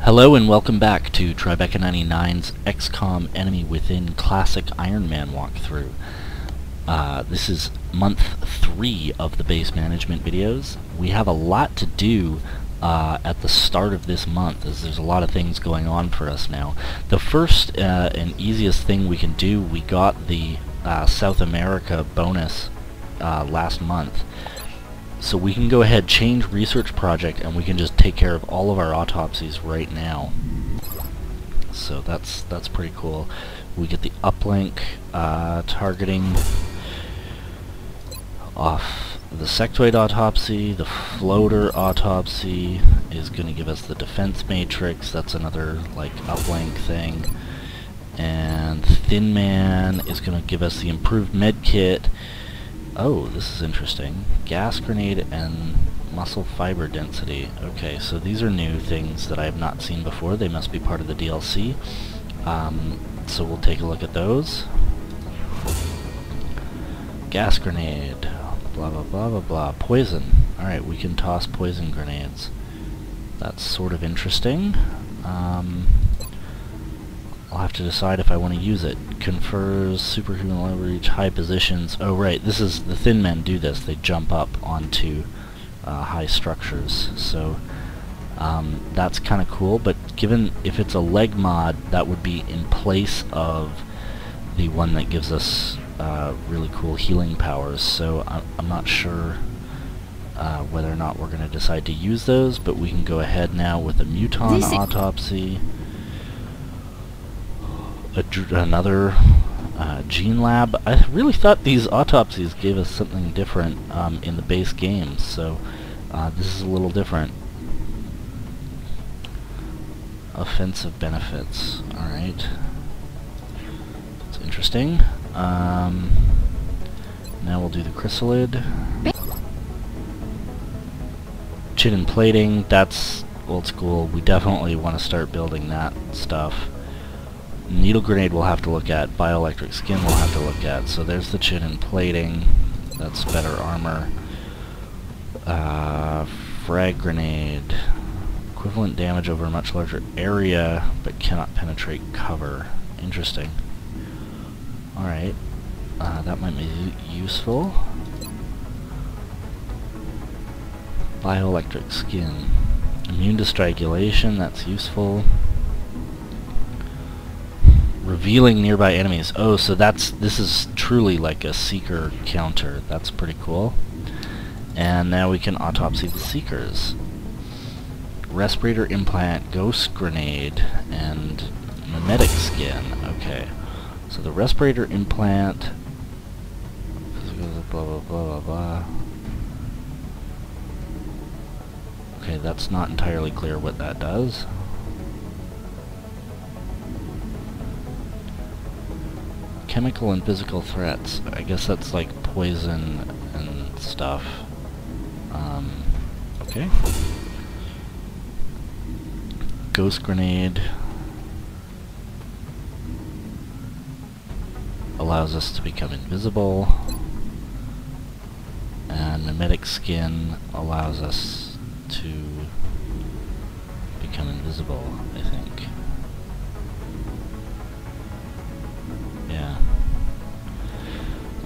Hello and welcome back to Tribeca99's XCOM Enemy Within Classic Ironman walkthrough. This is month 3 of the base management videos. We have a lot to do at the start of this month, as there's a lot of things going on for us now. The first and easiest thing we can do, we got the South America bonus last month. So we can go ahead, change research project, and we can just take care of all of our autopsies right now. So that's pretty cool. We get the uplink targeting off the sectoid autopsy. The floater autopsy is going to give us the defense matrix. That's another like uplink thing. And Thin Man is going to give us the improved med kit. Oh, this is interesting. Gas grenade and muscle fiber density. Okay, so these are new things that I have not seen before. They must be part of the DLC. So we'll take a look at those. Gas grenade. Blah, blah, blah, blah, blah. Poison. Alright, we can toss poison grenades. That's sort of interesting. I'll have to decide if I want to use it. Confers superhuman leverage, high positions. Oh right, this is the Thin Men do this. They jump up onto high structures. So that's kind of cool. But given if it's a leg mod, that would be in place of the one that gives us really cool healing powers. So I'm not sure whether or not we're going to decide to use those. But we can go ahead now with a Muton autopsy. Another gene lab. I really thought these autopsies gave us something different in the base game, so this is a little different. Offensive benefits. Alright. It's interesting. Now we'll do the chrysalid. Chitin plating, that's old school. We definitely want to start building that stuff. Needle grenade we'll have to look at. Bioelectric skin we'll have to look at. So there's the chitin plating. That's better armor. Frag grenade. Equivalent damage over a much larger area, but cannot penetrate cover. Interesting. Alright. That might be useful. Bioelectric skin. Immune to strangulation, that's useful. Revealing nearby enemies. Oh, so this is truly like a seeker counter. That's pretty cool. And now we can autopsy the seekers. Respirator implant, ghost grenade, and mimetic skin. Okay. So the respirator implant, blah blah blah blah blah. Okay, that's not entirely clear what that does. Chemical and physical threats. I guess that's like poison and stuff. Okay. Ghost grenade allows us to become invisible. And mimetic skin allows us to become invisible, I think.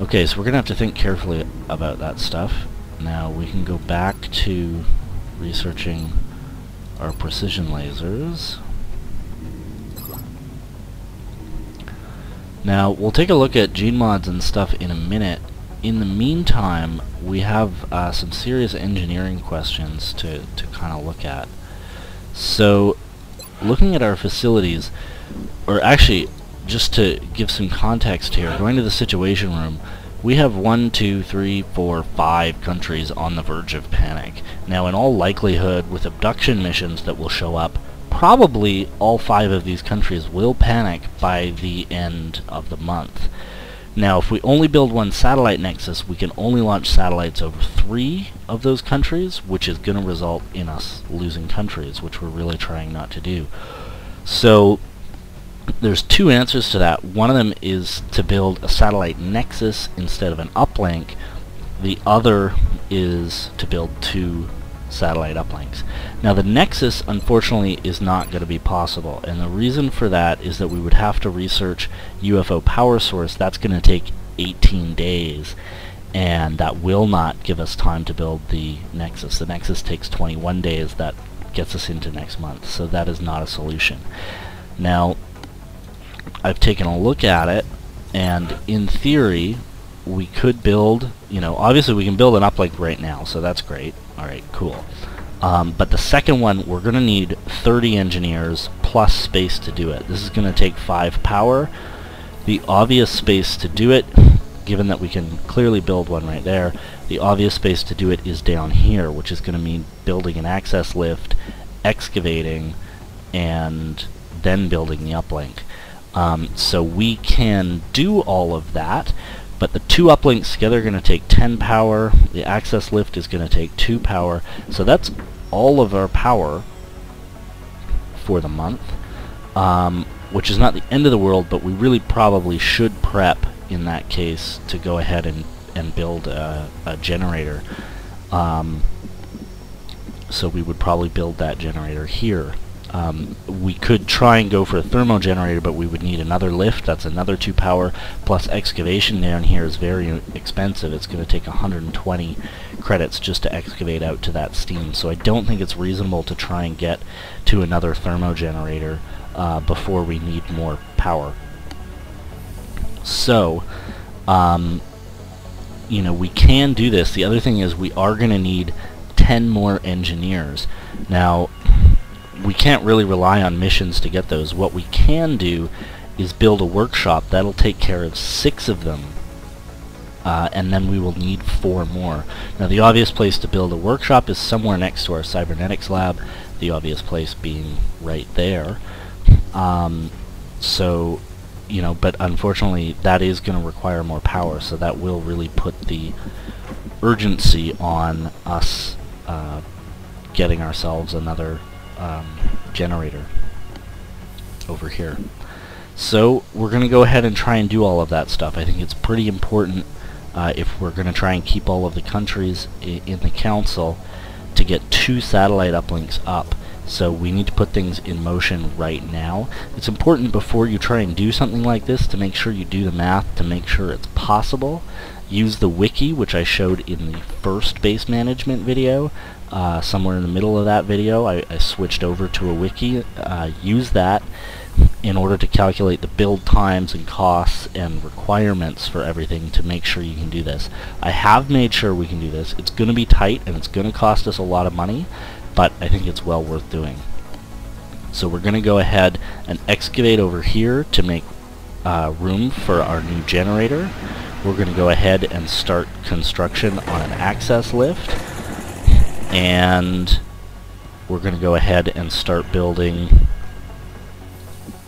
Okay, so we're going to have to think carefully about that stuff. Now we can go back to researching our precision lasers. Now we'll take a look at gene mods and stuff in a minute. In the meantime, we have some serious engineering questions to kind of look at. So, looking at our facilities, or actually, just to give some context here, going to the situation room, we have 1, 2, 3, 4, 5 countries on the verge of panic. Now in all likelihood, with abduction missions that will show up, probably all 5 of these countries will panic by the end of the month. Now if we only build one satellite nexus, we can only launch satellites over 3 of those countries, which is going to result in us losing countries, which we're really trying not to do. So there's 2 answers to that. One of them is to build a satellite nexus instead of an uplink. The other is to build 2 satellite uplinks. Now the Nexus unfortunately is not going to be possible, and the reason for that is that we would have to research UFO power source. That's going to take 18 days, and that will not give us time to build the Nexus. The Nexus takes 21 days. That gets us into next month, so that is not a solution. Now I've taken a look at it, and in theory we could build, obviously we can build an uplink right now, so that's great. Alright, cool. But the second one, we're going to need 30 engineers plus space to do it. This is going to take 5 power. The obvious space to do it, given that we can clearly build one right there, the obvious space to do it is down here, which is going to mean building an access lift, excavating, and then building the uplink. So we can do all of that, but the 2 uplinks together are going to take 10 power. The access lift is going to take 2 power. So that's all of our power for the month, which is not the end of the world, but we really probably should prep in that case to go ahead and build a generator. So we would probably build that generator here. We could try and go for a thermo generator, but we would need another lift. That's another 2 power, plus excavation down here is very expensive. It's going to take 120 credits just to excavate out to that steam. So I don't think it's reasonable to try and get to another thermo generator before we need more power. So, we can do this. The other thing is we are going to need 10 more engineers. Now, we can't really rely on missions to get those. What we can do is build a workshop. That'll take care of 6 of them, and then we will need 4 more. Now the obvious place to build a workshop is somewhere next to our cybernetics lab, the obvious place being right there. But unfortunately that is going to require more power, so that will really put the urgency on us getting ourselves another generator over here. So we're going to go ahead and try and do all of that stuff. I think it's pretty important if we're going to try and keep all of the countries in the council to get 2 satellite uplinks up. So we need to put things in motion right now. It's important before you try and do something like this to make sure you do the math to make sure it's possible. Use the wiki, which I showed in the first base management video. Somewhere in the middle of that video I switched over to a wiki. Use that in order to calculate the build times and costs and requirements for everything to make sure you can do this. I have made sure we can do this. It's going to be tight and it's going to cost us a lot of money, but I think it's well worth doing. So we're going to go ahead and excavate over here to make room for our new generator. We're going to go ahead and start construction on an access lift, and we're going to go ahead and start building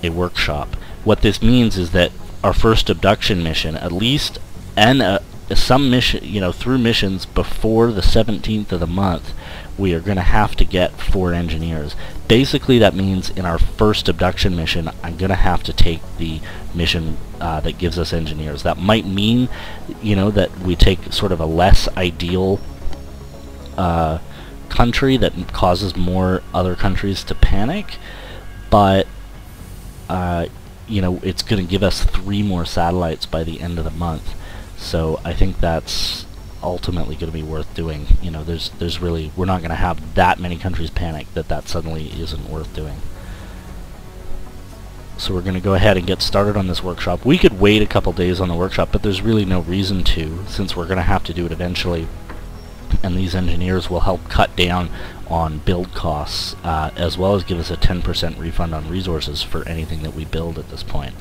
a workshop. What this means is that our first abduction mission, at least, and some mission, through missions before the 17th of the month, we are going to have to get 4 engineers. Basically that means in our first abduction mission I'm going to have to take the mission that gives us engineers. That might mean that we take sort of a less ideal country that causes more other countries to panic, but it's going to give us 3 more satellites by the end of the month. So I think that's ultimately going to be worth doing. There's really, we're not going to have that many countries panic that suddenly isn't worth doing. So we're going to go ahead and get started on this workshop. We could wait a couple days on the workshop, but there's really no reason to, since we're going to have to do it eventually, and these engineers will help cut down on build costs, as well as give us a 10% refund on resources for anything that we build at this point.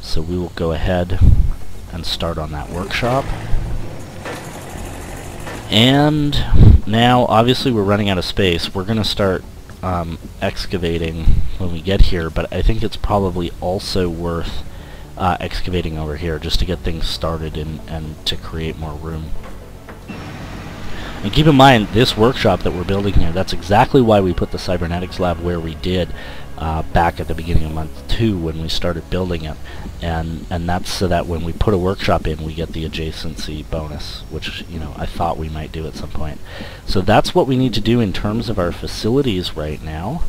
So we will go ahead and start on that workshop. And now obviously we're running out of space. We're going to start excavating when we get here, but I think it's probably also worth excavating over here just to get things started and to create more room. And keep in mind, this workshop that we're building here, that's exactly why we put the cybernetics lab where we did, back at the beginning of month 2 when we started building it, and that's so that when we put a workshop in, we get the adjacency bonus, which, you know, I thought we might do at some point. So that's what we need to do in terms of our facilities right now.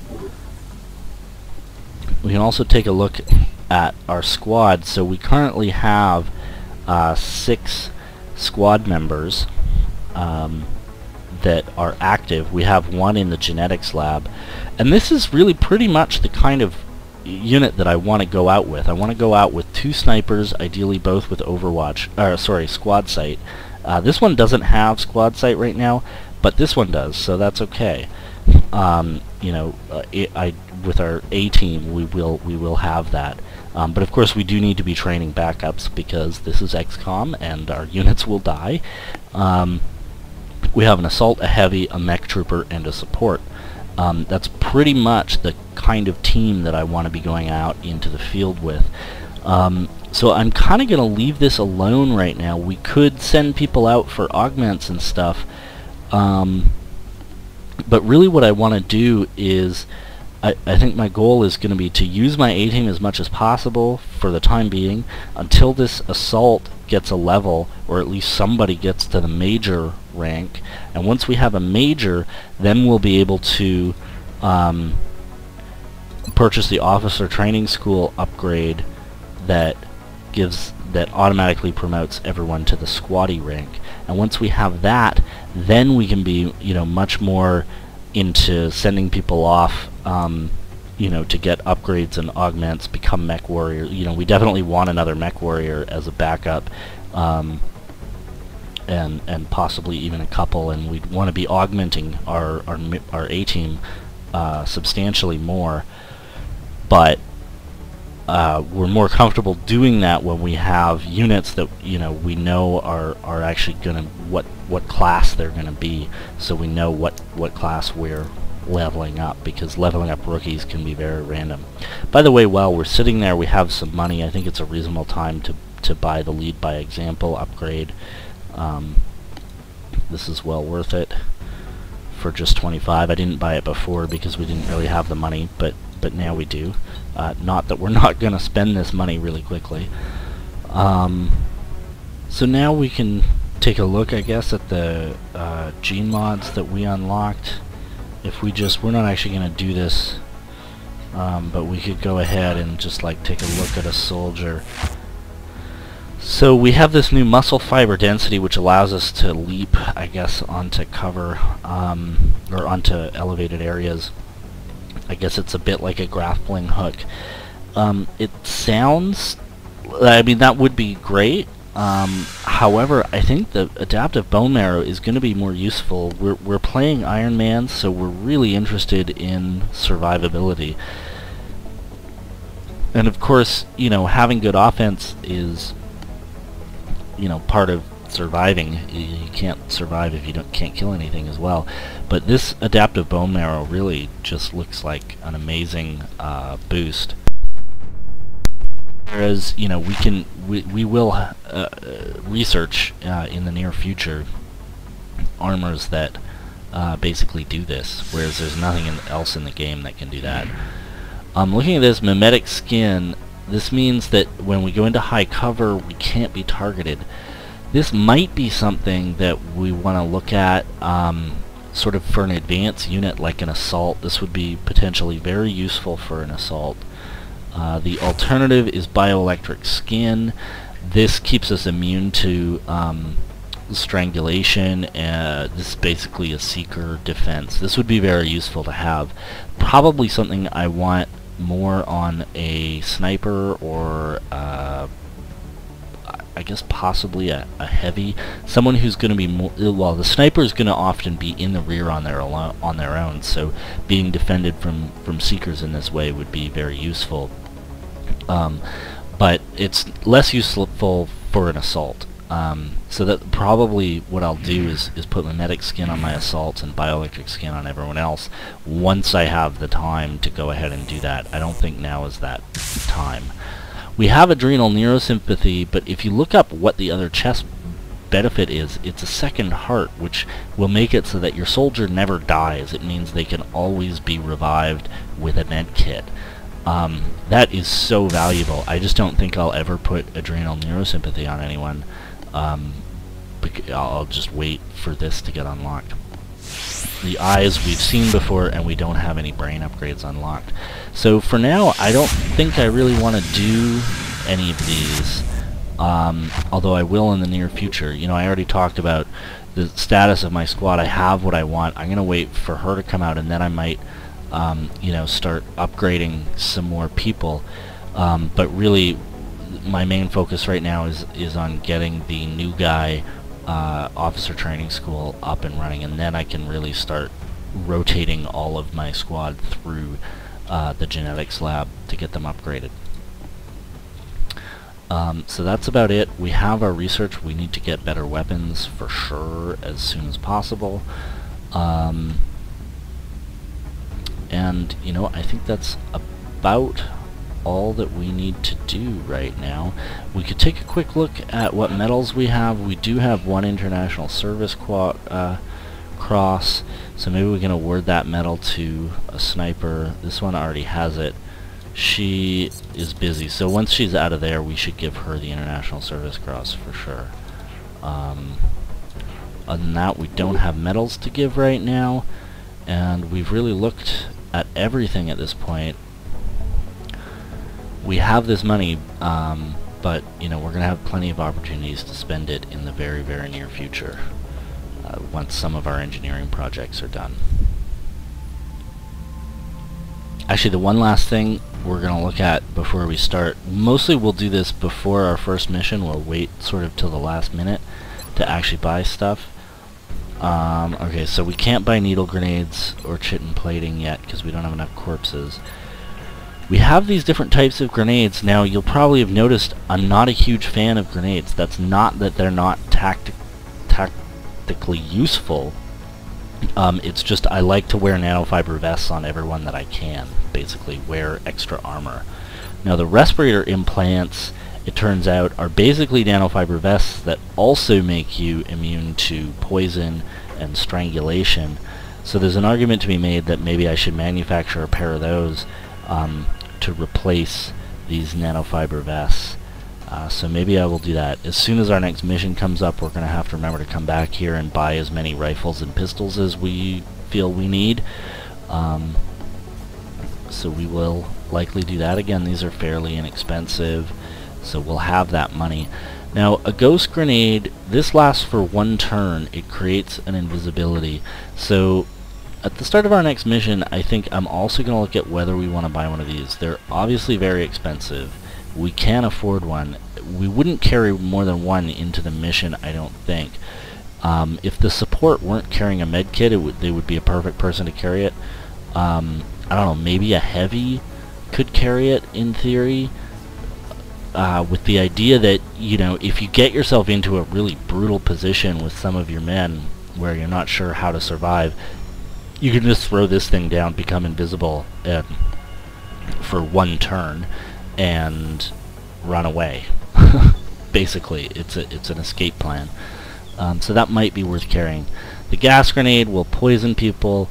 We can also take a look at our squad. So we currently have 6 squad members that are active. We have 1 in the genetics lab, and this is really pretty much the kind of unit that I want to go out with. I want to go out with 2 snipers, ideally both with squad sight. This one doesn't have squad sight right now, but this one does, so that's okay. You know, with our A team, we will have that. But of course, we do need to be training backups because this is XCOM and our units will die. We have an assault, a heavy, a mech trooper, and a support. That's pretty much the kind of team that I want to be going out into the field with. So I'm kind of going to leave this alone right now. We could send people out for augments and stuff, but really what I want to do is, I think my goal is going to be to use my A-team as much as possible for the time being until this assault gets a level, or at least somebody gets to the major rank. And once we have a major, then we'll be able to purchase the officer training school upgrade that automatically promotes everyone to the squatty rank. And once we have that, then we can be, you know, much more into sending people off, you know, to get upgrades and augments, become mech warrior. You know, we definitely want another mech warrior as a backup, and possibly even a couple. And we'd want to be augmenting our A-team substantially more. But we're more comfortable doing that when we have units that, you know, we know are actually gonna what class they're gonna be, so we know what class we're leveling up, because leveling up rookies can be very random. By the way, while we're sitting there, we have some money. I think it's a reasonable time to buy the lead by example upgrade. This is well worth it for just 25. I didn't buy it before because we didn't really have the money, but now we do. Not that we're not going to spend this money really quickly. So now we can take a look, I guess, at the gene mods that we unlocked. If we're not actually going to do this, but we could go ahead and just like take a look at a soldier. So we have this new muscle fiber density, which allows us to leap, I guess, onto cover, or onto elevated areas. I guess it's a bit like a grappling hook. It sounds, I mean, that would be great. However, I think the adaptive bone marrow is going to be more useful. We're playing Ironman, so we're really interested in survivability. And of course, you know, having good offense is, you know, part of surviving. You can't survive if you can't kill anything as well. But this adaptive bone marrow really just looks like an amazing boost. Whereas, you know, we will research in the near future armors that basically do this, whereas there's nothing else in the game that can do that. Looking at this mimetic skin, this means that when we go into high cover, we can't be targeted. This might be something that we want to look at sort of for an advanced unit like an assault. This would be potentially very useful for an assault. The alternative is bioelectric skin. This keeps us immune to strangulation. This is basically a seeker defense. This would be very useful to have. Probably something I want more on a sniper, or I guess possibly a heavy. Someone who's going to be more, well, the sniper is going to often be in the rear on their own, so being defended from seekers in this way would be very useful. But it's less useful for an assault. So that probably what I'll do is put mimetic skin on my assaults and bioelectric skin on everyone else once I have the time to go ahead and do that. I don't think now is that time. We have adrenal neurosympathy, but if you look up what the other chest benefit is it's a second heart, which will make it so that your soldier never dies. It means they can always be revived with a med kit. That is so valuable. I just don't think I'll ever put adrenal neurosympathy on anyone. I'll just wait for this to get unlocked. The eyes we've seen before, and we don't have any brain upgrades unlocked. So for now, I don't think I really want to do any of these, although I will in the near future. You know, I already talked about the status of my squad. I have what I want. I'm going to wait for her to come out, and then I might, you know, start upgrading some more people. But really, my main focus right now is on getting the new guy officer training school up and running, and then I can really start rotating all of my squad through the genetics lab to get them upgraded. So that's about it. We have our research. We need to get better weapons for sure as soon as possible. And you know, I think that's about all that we need to do right now. We could take a quick look at what medals we have. We do have one international service cross, so maybe we can award that medal to a sniper. This one already has it. She is busy, so once she's out of there, we should give her the international service cross for sure. Other than that, we don't have medals to give right now, and we've really looked at everything at this point. We have this money, but you know, we're going to have plenty of opportunities to spend it in the very, very near future, once some of our engineering projects are done. Actually, the one last thing we're going to look at before we start, mostly we'll do this before our first mission. We'll wait sort of till the last minute to actually buy stuff. Okay, so we can't buy needle grenades or chitin plating yet because we don't have enough corpses. We have these different types of grenades. Now, you'll probably have noticed I'm not a huge fan of grenades. That's not that they're not tactically useful. It's just I like to wear nanofiber vests on everyone that I can, basically wear extra armor. Now, the respirator implants, it turns out, are basically nanofiber vests that also make you immune to poison and strangulation. So there's an argument to be made that maybe I should manufacture a pair of those to replace these nanofiber vests. So maybe I will do that. As soon as our next mission comes up, we're going to have to remember to come back here and buy as many rifles and pistols as we feel we need. So we will likely do that again. These are fairly inexpensive, so we'll have that money. Now, a ghost grenade, this lasts for 1 turn. It creates an invisibility. So at the start of our next mission, I think I'm also going to look at whether we want to buy one of these. They're obviously very expensive. We can afford one. We wouldn't carry more than one into the mission, I don't think. If the support weren't carrying a med kit, they would be a perfect person to carry it. I don't know, maybe a heavy could carry it in theory, with the idea that, you know, if you get yourself into a really brutal position with some of your men where you're not sure how to survive, you can just throw this thing down, become invisible for 1 turn, and run away. Basically, it's an escape plan. So that might be worth carrying. The gas grenade will poison people.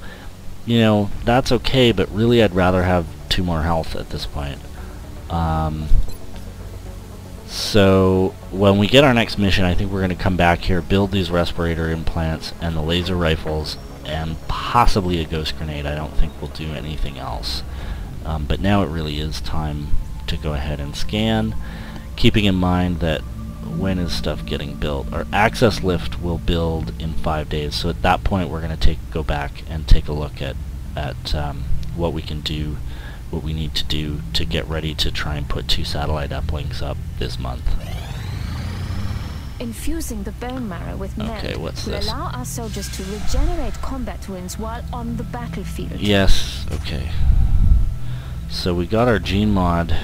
You know, that's okay, but really I'd rather have 2 more health at this point. So when we get our next mission, I think we're going to come back here, build these respirator implants and the laser rifles, and possibly a ghost grenade. I don't think we'll do anything else. But now it really is time to go ahead and scan, keeping in mind that when is stuff getting built? Our access lift will build in 5 days, so at that point we're going to go back and take a look at what we can do, what we need to do to get ready to try and put 2 satellite uplinks up this month. Infusing the bone marrow with okay, what's will this? allow our soldiers to regenerate combat wounds while on the battlefield. Yes, okay. So we got our gene mod.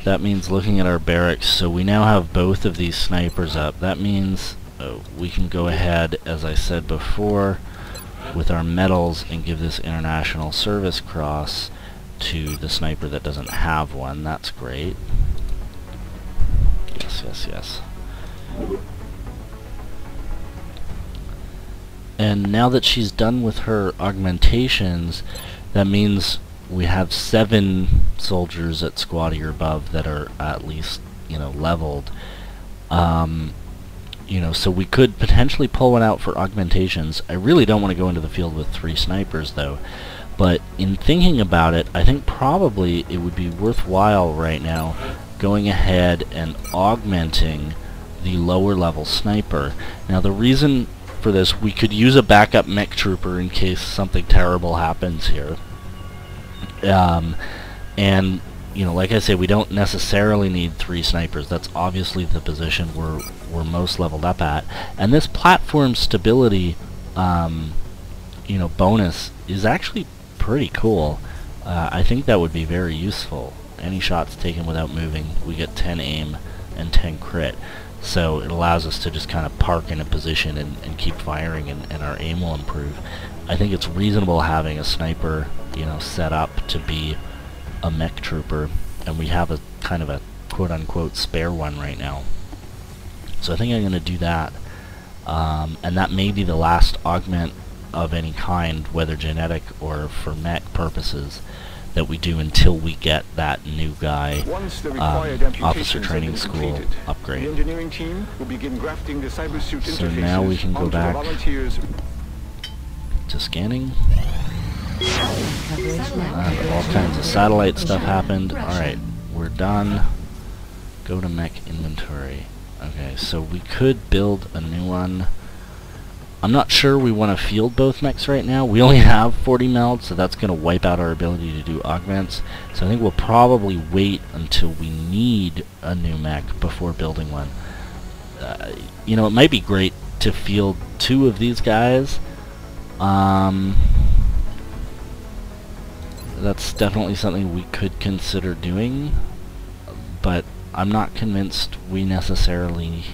That means looking at our barracks. So we now have both of these snipers up. That means we can go ahead, as I said before, with our medals and give this International Service Cross to the sniper that doesn't have one. That's great. Yes, yes, yes. And now that she's done with her augmentations, that means we have 7 soldiers at squatty or above that are at least, leveled. So we could potentially pull one out for augmentations. I really don't want to go into the field with 3 snipers though. But in thinking about it, I think probably it would be worthwhile right now going ahead and augmenting the lower level sniper. Now the reason for this, we could use a backup mech trooper in case something terrible happens here. And like I say, we don't necessarily need 3 snipers. That's obviously the position we're most leveled up at. And this platform stability, bonus is actually pretty cool. I think that would be very useful. Any shots taken without moving, we get 10 aim and 10 crit. So it allows us to just kind of park in a position and keep firing, and our aim will improve. I think it's reasonable having a sniper, set up to be a mech trooper, and we have a kind of a quote-unquote spare one right now. So I think I'm going to do that, and that may be the last augment of any kind, whether genetic or for mech purposes, that we do until we get that new guy officer training school upgrade. The engineering team will begin grafting the cybersuit So interfaces now we can go onto the back volunteers. to scanning. All kinds of satellite stuff happened. Alright, we're done. Go to mech inventory. Okay, so we could build a new one. I'm not sure we want to field both mechs right now. We only have 40 meld, so that's going to wipe out our ability to do augments. So I think we'll probably wait until we need a new mech before building one. It might be great to field 2 of these guys. That's definitely something we could consider doing, but I'm not convinced we necessarily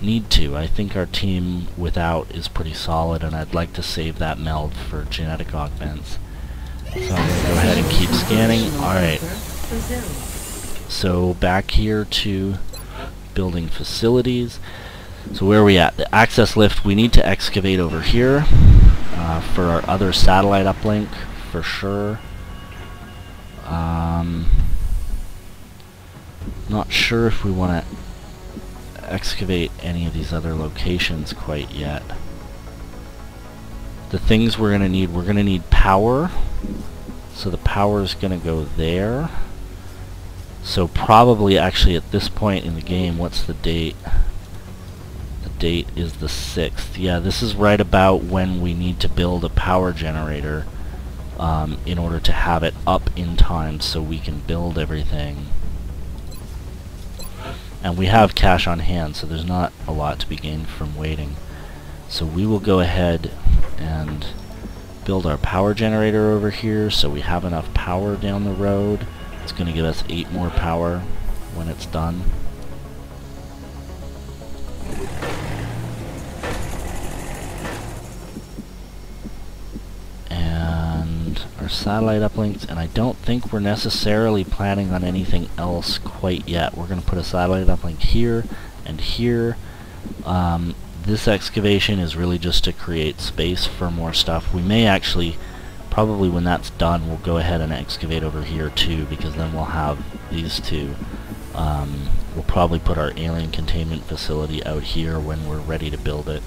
need to. I think our team without is pretty solid, and I'd like to save that meld for genetic augments. So I'm going to go ahead and keep scanning. Alright. So back here to building facilities. So where are we at? The access lift, we need to excavate over here for our other satellite uplink, for sure. Not sure if we want to excavate any of these other locations quite yet. The things we're going to need power. So the power is going to go there. So probably actually at this point in the game, what's the date? The date is the 6th. Yeah, this is right about when we need to build a power generator in order to have it up in time so we can build everything. And we have cash on hand, so there's not a lot to be gained from waiting. So we will go ahead and build our power generator over here so we have enough power down the road. It's going to give us 8 more power when it's done. And our satellite uplinks, and I don't think we're necessarily planning on anything else quite yet. We're going to put a satellite uplink here and here. This excavation is really just to create space for more stuff. We may actually, probably when that's done, we'll go ahead and excavate over here too, because then we'll have these two. We'll probably put our alien containment facility out here when we're ready to build it,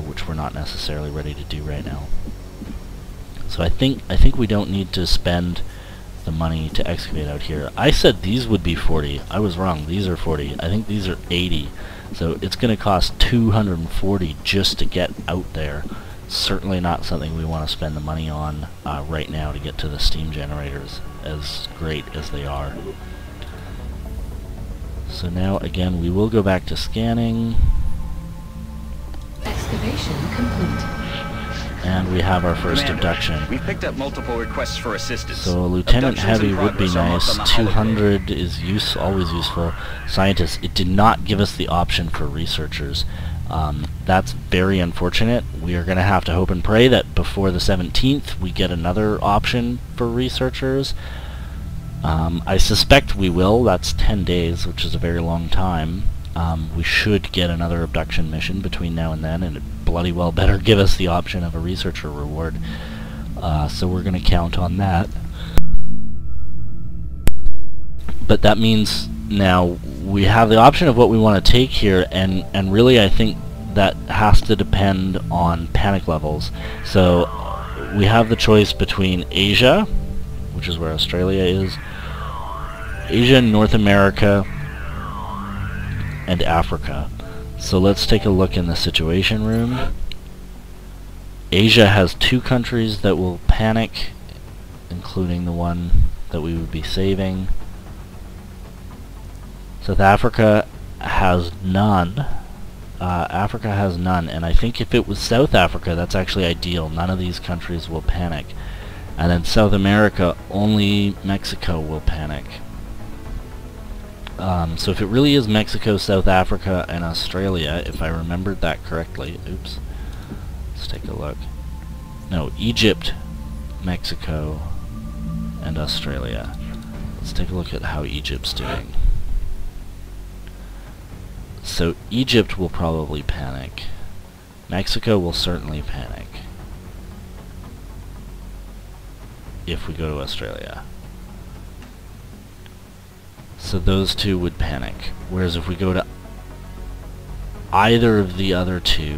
which we're not necessarily ready to do right now. So I think we don't need to spend the money to excavate out here. I said these would be 40. I was wrong. These are 40. I think these are 80. So it's going to cost 240 just to get out there. Certainly not something we want to spend the money on right now to get to the steam generators, as great as they are. So now again we will go back to scanning. Excavation complete. And we have our first Commander, abduction. We've picked up multiple requests for assistance. So a Lieutenant Abductions in Heavy would be progress on nice. the holodeck. 200 is always useful. Scientists, it did not give us the option for researchers. That's very unfortunate. We are going to have to hope and pray that before the 17th we get another option for researchers. I suspect we will. That's 10 days, which is a very long time. We should get another abduction mission between now and then, and it bloody well better give us the option of a researcher reward. So we're going to count on that. But that means now we have the option of what we want to take here, and really I think that has to depend on panic levels. So we have the choice between Asia, which is where Australia is, Asia, North America, and Africa. So let's take a look in the situation room. Asia has 2 countries that will panic, including the one that we would be saving. South Africa has none. Africa has none, and I think if it was South Africa, that's actually ideal. None of these countries will panic. And then South America, only Mexico will panic. So if it really is Mexico, South Africa, and Australia, if I remembered that correctly, oops, let's take a look. No, Egypt, Mexico, and Australia. Let's take a look at how Egypt's doing. So Egypt will probably panic. Mexico will certainly panic if we go to Australia. So those 2 would panic. Whereas if we go to either of the other 2,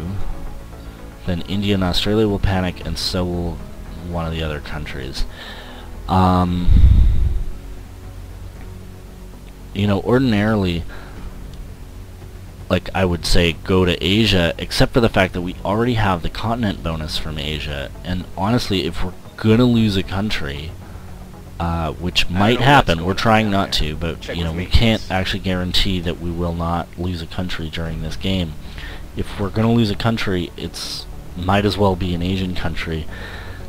then India and Australia will panic, and so will one of the other countries. You know, ordinarily, like, I would say go to Asia, except for the fact that we already have the continent bonus from Asia, and honestly, if we're gonna lose a country, which might happen, we're trying not to, but, you know, we can't actually guarantee that we will not lose a country during this game. If we're gonna lose a country, it's might as well be an Asian country.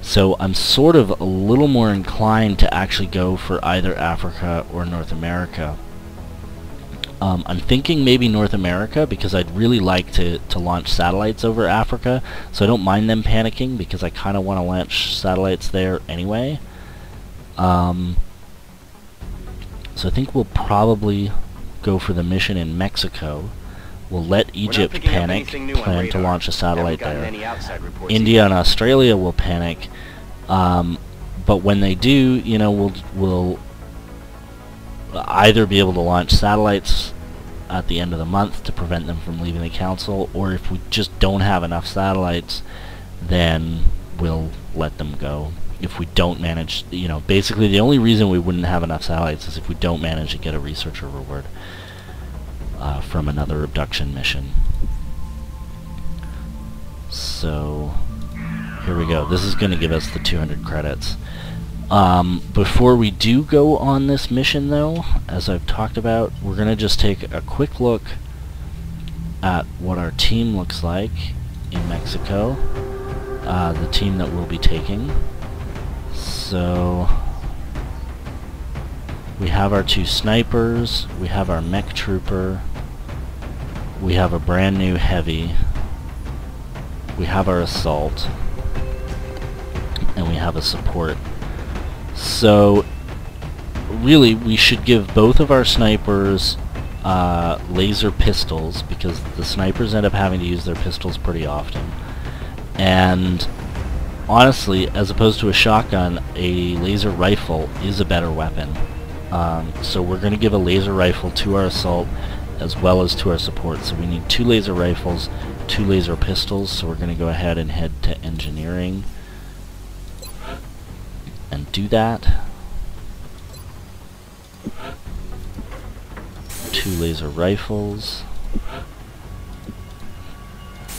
So I'm sort of a little more inclined to actually go for either Africa or North America. I'm thinking maybe North America, because I'd really like to launch satellites over Africa, so I don't mind them panicking, because I kind of want to launch satellites there anyway. So I think we'll probably go for the mission in Mexico. We'll let Egypt panic, plan to launch a satellite there. India and Australia will panic, but when they do, you know, we'll either be able to launch satellites at the end of the month to prevent them from leaving the council, or if we just don't have enough satellites, then we'll let them go. If we don't manage, you know, basically the only reason we wouldn't have enough satellites is if we don't manage to get a researcher reward from another abduction mission. So here we go. This is going to give us the 200 credits. Before we do go on this mission, though, as I've talked about, we're going to just take a quick look at what our team looks like in Mexico, the team that we'll be taking. So we have our 2 snipers, we have our mech trooper, we have a brand new heavy, we have our assault, and we have a support. So really we should give both of our snipers laser pistols, because the snipers end up having to use their pistols pretty often. And honestly, as opposed to a shotgun, a laser rifle is a better weapon. So we're going to give a laser rifle to our assault as well as to our support. So we need 2 laser rifles, 2 laser pistols, so we're going to go ahead and head to engineering and do that. 2 laser rifles,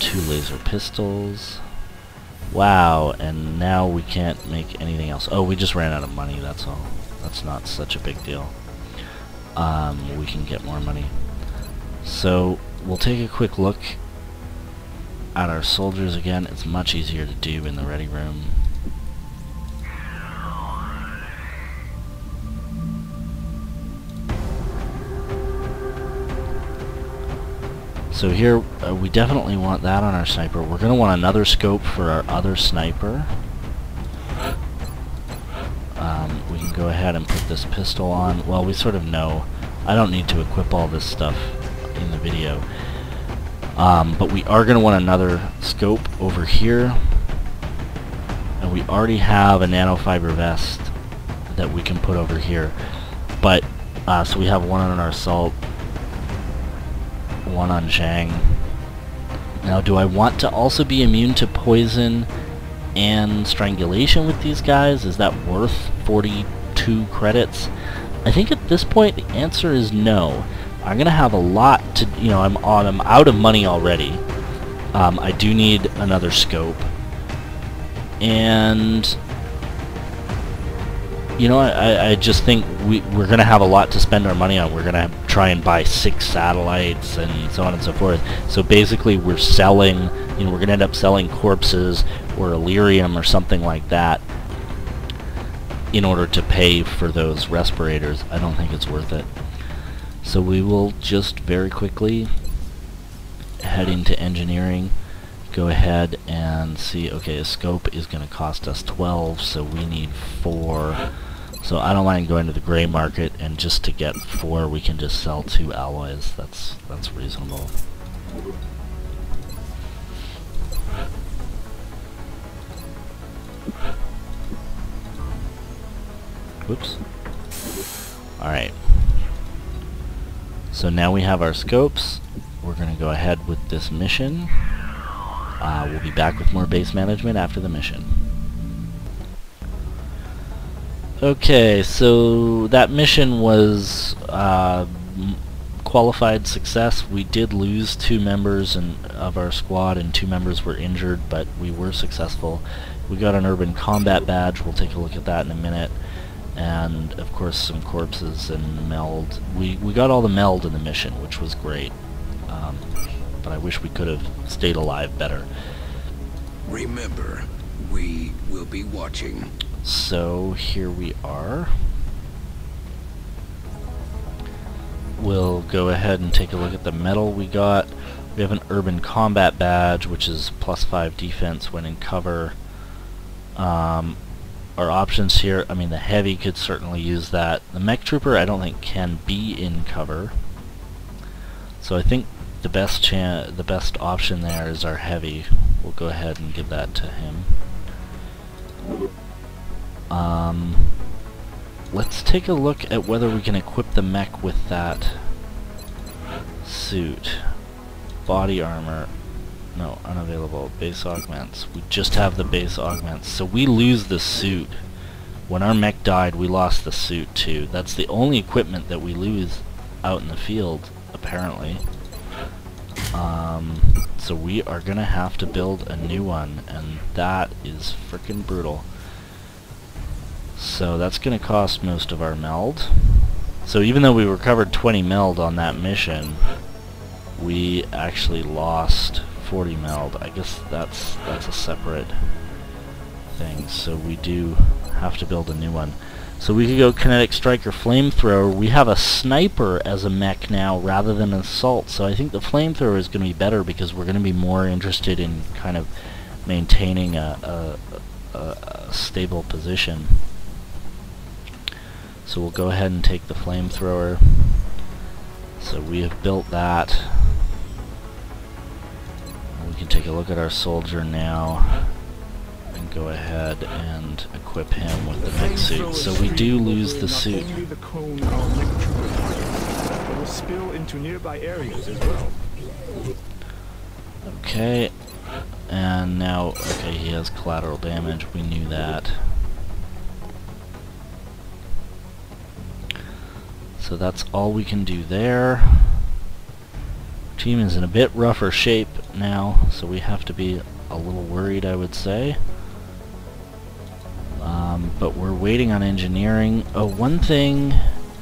2 laser pistols. Wow, and now we can't make anything else. Oh, we just ran out of money, that's all. That's not such a big deal. We can get more money. So we'll take a quick look at our soldiers again. It's much easier to do in the ready room. So here, we definitely want that on our sniper. We're going to want another scope for our other sniper. We can go ahead and put this pistol on. Well, we sort of know. I don't need to equip all this stuff in the video. But we are going to want another scope over here. And we already have a nanofiber vest that we can put over here. But, so we have one on our Assault, one on Zhang. Now, do I want to also be immune to poison and strangulation with these guys? Is that worth 42 credits? I think at this point the answer is no. I'm gonna have a lot to, you know, I'm out of money already. I do need another scope, and you know, I just think we're gonna have a lot to spend our money on. We're gonna try and buy 6 satellites and so on and so forth. So basically, we're selling. You know, we're gonna end up selling corpses or Illyrium or something like that in order to pay for those respirators. I don't think it's worth it. So we will just very quickly head into engineering, go ahead and see, okay, a scope is going to cost us 12, so we need 4. So I don't mind going to the gray market, and just to get 4 we can just sell 2 alloys. That's reasonable. Whoops. Alright. So now we have our scopes. We're going to go ahead with this mission. We'll be back with more base management after the mission. Okay, so that mission was qualified success. We did lose 2 members of our squad, and 2 members were injured, but we were successful. We got an urban combat badge. We'll take a look at that in a minute. And of course some corpses and meld. We got all the meld in the mission, which was great. But I wish we could have stayed alive better. Remember, we will be watching. So here we are. We'll go ahead and take a look at the medal we got. We have an urban combat badge, which is +5 defense when in cover. Our options here, I mean, the heavy could certainly use that. The mech trooper I don't think can be in cover. So I think the best option there is our heavy. We'll go ahead and give that to him. Let's take a look at whether we can equip the mech with that suit. Body armor. No, unavailable. Base augments. We just have the base augments. So we lose the suit. When our mech died, we lost the suit too. That's the only equipment that we lose out in the field, apparently. So we are gonna have to build a new one, and that is frickin' brutal. So that's gonna cost most of our meld. So even though we recovered 20 meld on that mission, we actually lost 40 meld. I guess that's a separate thing, so we do have to build a new one. So we could go kinetic strike or flamethrower. We have a sniper as a mech now rather than an assault, so I think the flamethrower is going to be better because we're going to be more interested in kind of maintaining a stable position. So we'll go ahead and take the flamethrower. So we have built that. We can take a look at our soldier now and go ahead and equip him with the mech suit. So we do lose the suit. Only the cone our mech troopers have, but will spill into nearby areas as well. Okay, and now, okay, he has collateral damage. We knew that. So that's all we can do there. Team is in a bit rougher shape now, so we have to be a little worried, I would say. But we're waiting on engineering. Oh, one thing,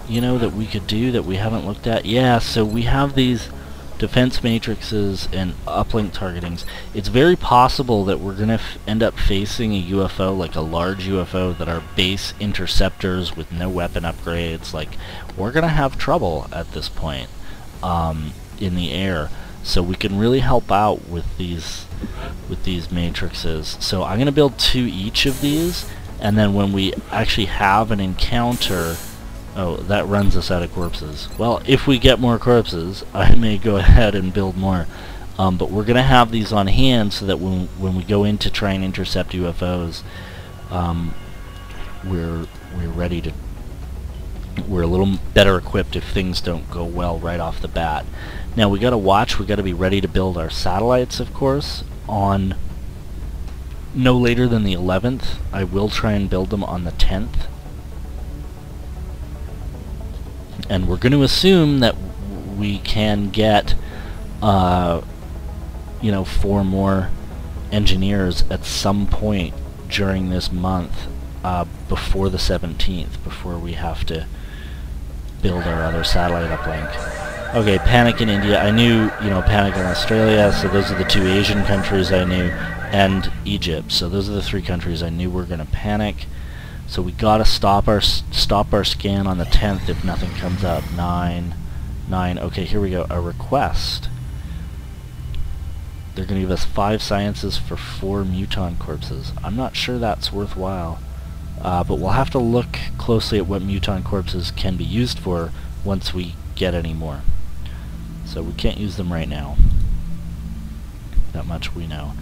you know, that we could do that we haven't looked at. Yeah, so we have these defense matrices and uplink targetings. It's very possible that we're going to end up facing a UFO, like a large UFO, that are base interceptors with no weapon upgrades. Like, we're going to have trouble at this point in the air. So we can really help out with these matrices. So I'm going to build 2 each of these, and then when we actually have an encounter, Oh, that runs us out of corpses. Well, if we get more corpses, I may go ahead and build more. But we're going to have these on hand so that when we go in to try and intercept UFOs, we're ready to... We're a little better equipped if things don't go well right off the bat. Now we got to watch. We got to be ready to build our satellites, of course, on no later than the 11th. I will try and build them on the 10th. And we're going to assume that we can get, you know, 4 more engineers at some point during this month, before the 17th, before we have to build our other satellite uplink. Okay, panic in India. I knew, you know, panic in Australia, so those are the 2 Asian countries I knew, and Egypt. So those are the 3 countries I knew were going to panic. So we gotta stop our scan on the 10th if nothing comes up. 9. Okay, here we go. A request. They're gonna give us 5 sciences for 4 muton corpses. I'm not sure that's worthwhile, but we'll have to look closely at what muton corpses can be used for once we get any more. So we can't use them right now. That much we know.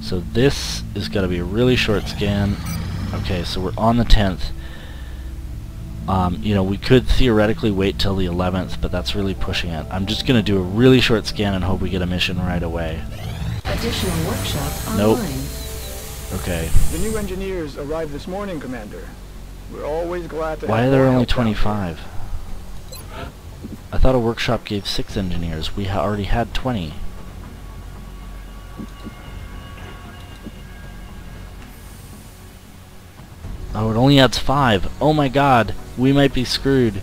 So this is gotta be a really short scan. Okay, so we're on the 10th. You know, we could theoretically wait till the 11th, but that's really pushing it. I'm just going to do a really short scan and hope we get a mission right away. Additional workshop online. Nope. Okay. The new engineers arrived this morning, Commander. We're always glad to Why have are there more only help out 25? I thought a workshop gave 6 engineers. We already had 20. Oh, it only adds 5. Oh my god, we might be screwed.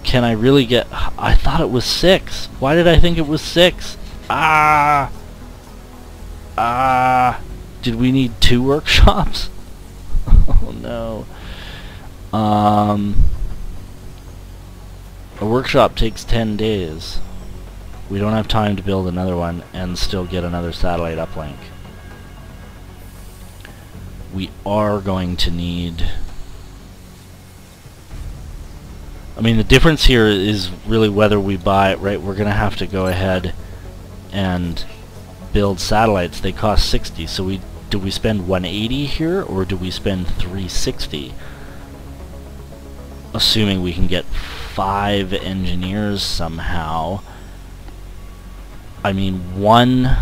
Can I really get... I thought it was 6. Why did I think it was 6? Ah! Ah! Did we need 2 workshops? Oh no. A workshop takes 10 days. We don't have time to build another one and still get another satellite uplink. We are going to need... I mean, the difference here is really whether we buy... Right, we're going to have to go ahead and build satellites. They cost 60, so do we spend 180 here, or do we spend 360? Assuming we can get 5 engineers somehow. I mean, 1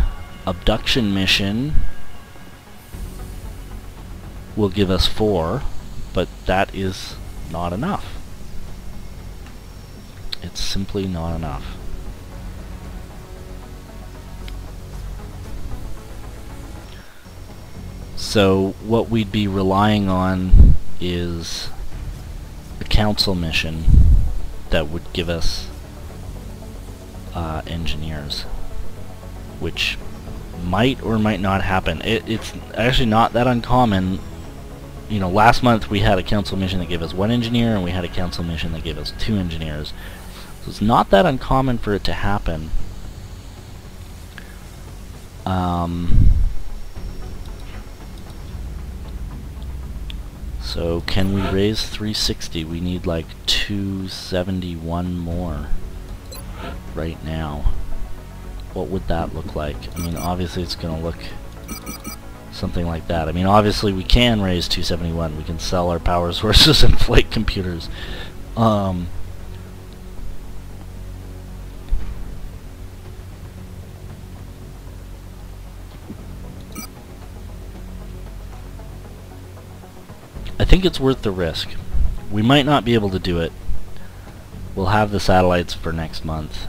abduction mission will give us 4, but that is not enough. It's simply not enough. So what we'd be relying on is a council mission that would give us engineers, which might or might not happen. It's actually not that uncommon. You know, last month we had a council mission that gave us 1 engineer, and we had a council mission that gave us 2 engineers. So it's not that uncommon for it to happen. So can we raise 360? We need like 271 more right now. What would that look like? I mean, obviously it's going to look something like that. I mean, obviously we can raise 271. We can sell our power sources and flight computers. I think it's worth the risk. We might not be able to do it. We'll have the satellites for next month.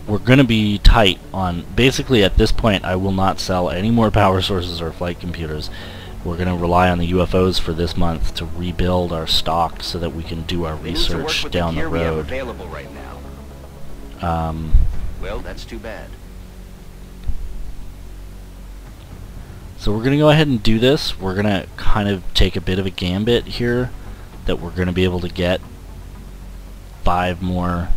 We're going to be tight on... Basically, at this point, I will not sell any more power sources or flight computers. We're going to rely on the UFOs for this month to rebuild our stock so that we can do our research down the road. We have available right now. Well, that's too bad. So we're going to go ahead and do this. We're going to kind of take a bit of a gambit here that we're going to be able to get 5 more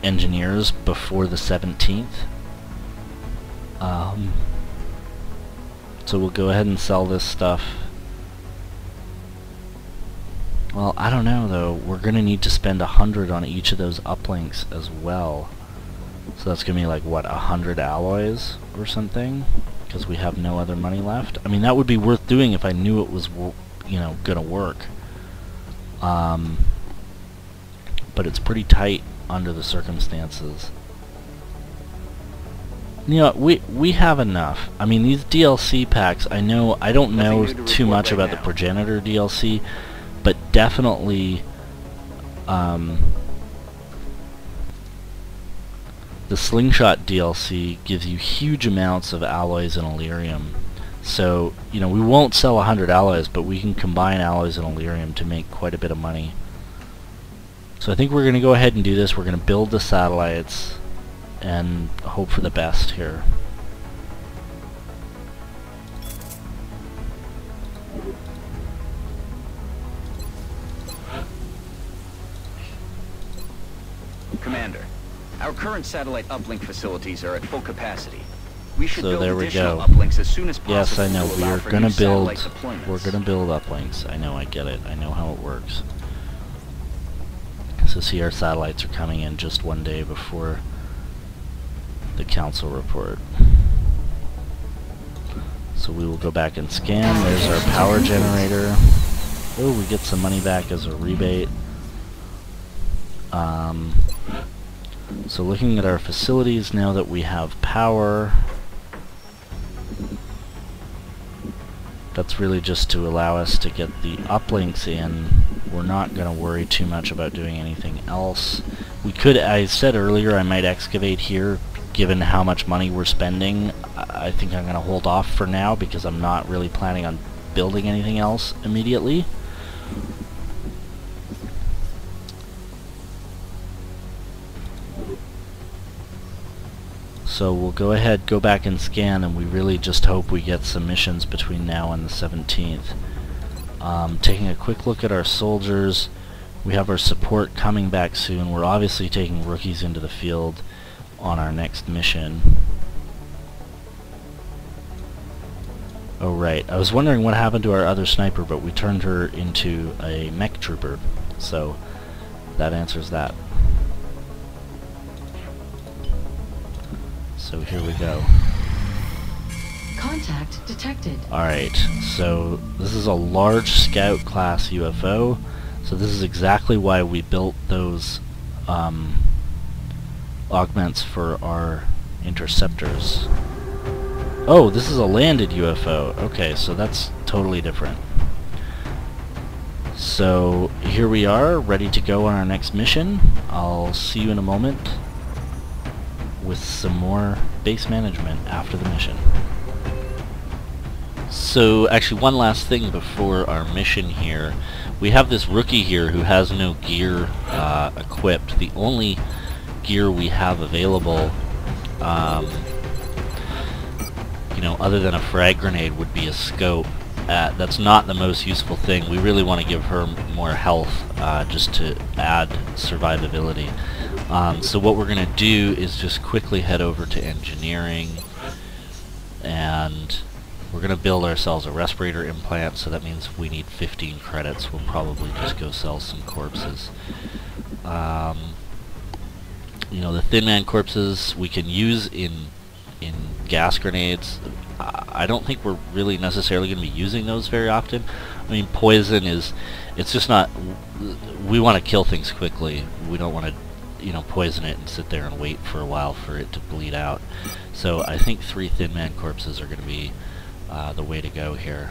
engineers before the 17th. So we'll go ahead and sell this stuff Well, I don't know though. We're gonna need to spend 100 on each of those uplinks as well. So that's gonna be like, what, 100 alloys or something? Because we have no other money left. I mean, that would be worth doing if I knew it was, you know, gonna work. But it's pretty tight under the circumstances. You know, we have enough. I mean, these DLC packs, I don't know too much about the Progenitor DLC, but definitely the Slingshot DLC gives you huge amounts of alloys and Illyrium. So, you know, we won't sell 100 alloys, but we can combine alloys and Illyrium to make quite a bit of money. So I think we're going to go ahead and do this. We're going to build the satellites and hope for the best here. Commander, our current satellite uplink facilities are at full capacity. We should So build there we additional go. uplinks as soon as possible. Yes, I know. to We allow are for going new to build. satellite deployments. We're going to build uplinks. I know. I get it. I know how it works. So see, our satellites are coming in just one day before the council report. So we will go back and scan. There's our power generator. Oh, we get some money back as a rebate. So looking at our facilities now that we have power, that's really just to allow us to get the uplinks in. We're not going to worry too much about doing anything else. We could, I said earlier, I might excavate here. Given how much money we're spending, I think I'm going to hold off for now because I'm not really planning on building anything else immediately. So we'll go ahead, go back and scan, and we really just hope we get some missions between now and the 17th. Taking a quick look at our soldiers, we have our support coming back soon. We're obviously taking rookies into the field on our next mission. Oh right, I was wondering what happened to our other sniper, but we turned her into a mech trooper, so that answers that. So here we go. Contact detected. Alright, so this is a large scout class UFO, so this is exactly why we built those augments for our interceptors. Oh, this is a landed UFO. Okay, so that's totally different. So here we are, ready to go on our next mission. I'll see you in a moment with some more base management after the mission. So actually one last thing before our mission here. We have this rookie here who has no gear equipped. The only gear we have available, you know, other than a frag grenade would be a scope. That's not the most useful thing. We really want to give her more health just to add survivability. So what we're going to do is just quickly head over to engineering, and we're going to build ourselves a respirator implant, so that means we need 15 credits. We'll probably just go sell some corpses. You know, the Thin Man corpses we can use in gas grenades. I don't think we're really necessarily going to be using those very often. I mean, poison is, it's just not, we want to kill things quickly. We don't want to, you know, poison it and sit there and wait for a while for it to bleed out. So I think 3 Thin Man corpses are going to be the way to go here.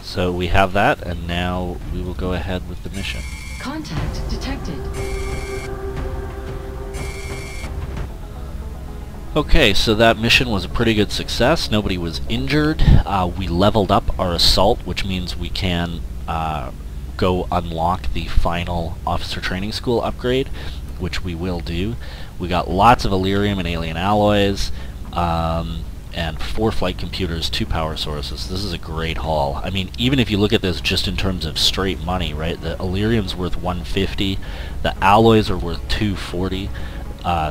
So we have that, and now we will go ahead with the mission. Contact detected. Okay, so that mission was a pretty good success. Nobody was injured. We leveled up our assault, which means we can go unlock the final officer training school upgrade, which we will do. We got lots of Illyrium and alien alloys. and 4 flight computers, 2 power sources. This is a great haul. I mean, even if you look at this just in terms of straight money, right? The Illyrium's worth 150, the alloys are worth 240,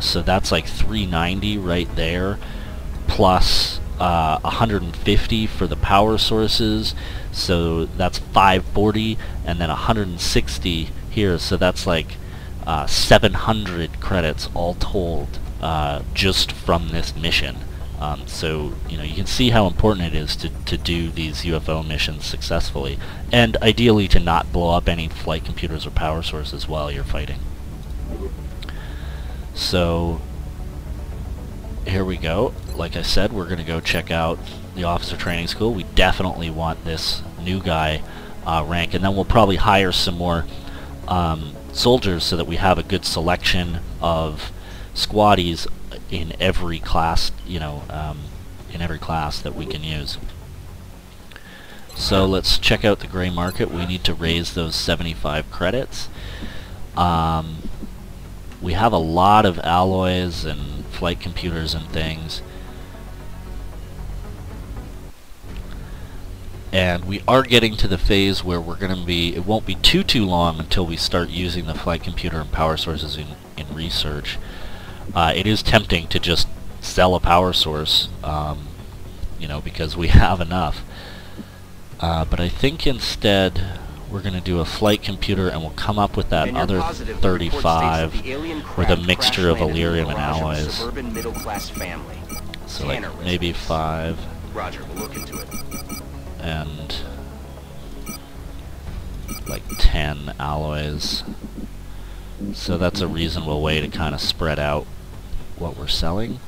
so that's like 390 right there, plus 150 for the power sources, so that's 540, and then 160 here, so that's like 700 credits all told, just from this mission. So, you know, you can see how important it is to do these UFO missions successfully, and ideally to not blow up any flight computers or power sources while you're fighting. So, here we go. Like I said, we're going to go check out the officer training school. We definitely want this new guy rank, and then we'll probably hire some more soldiers so that we have a good selection of squaddies in every class, you know, in every class that we can use. So let's check out the gray market. We need to raise those 75 credits. We have a lot of alloys and flight computers and things. And we are getting to the phase where we're going to be, it won't be too long until we start using the flight computer and power sources in research. It is tempting to just sell a power source, you know, because we have enough. But I think instead we're going to do a flight computer, and we'll come up with that other 35 with a mixture of Illyrium and alloys. So like maybe 5. Roger, we'll look into it. And like 10 alloys. So that's a reasonable way to kind of spread out what we're selling.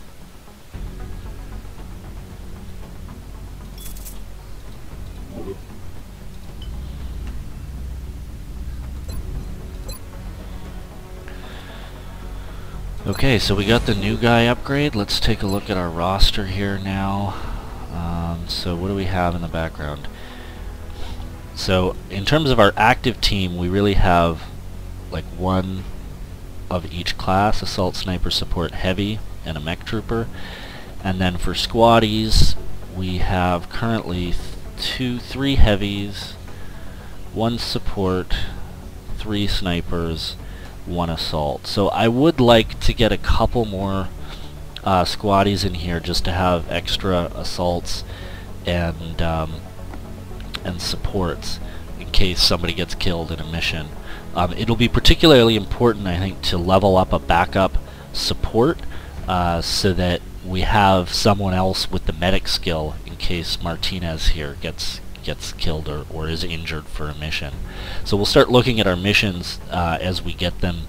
Okay, so we got the new guy upgrade. Let's take a look at our roster here now. So what do we have in the background? So in terms of our active team, we really have like one of each class: assault, sniper, support, heavy, and a mech trooper. And then for squaddies, we have currently 3 heavies, 1 support, 3 snipers, 1 assault. So I would like to get a couple more squaddies in here just to have extra assaults and supports in case somebody gets killed in a mission. It'll be particularly important, I think, to level up a backup support so that we have someone else with the medic skill in case Martinez here gets killed or is injured for a mission. So we'll start looking at our missions as we get them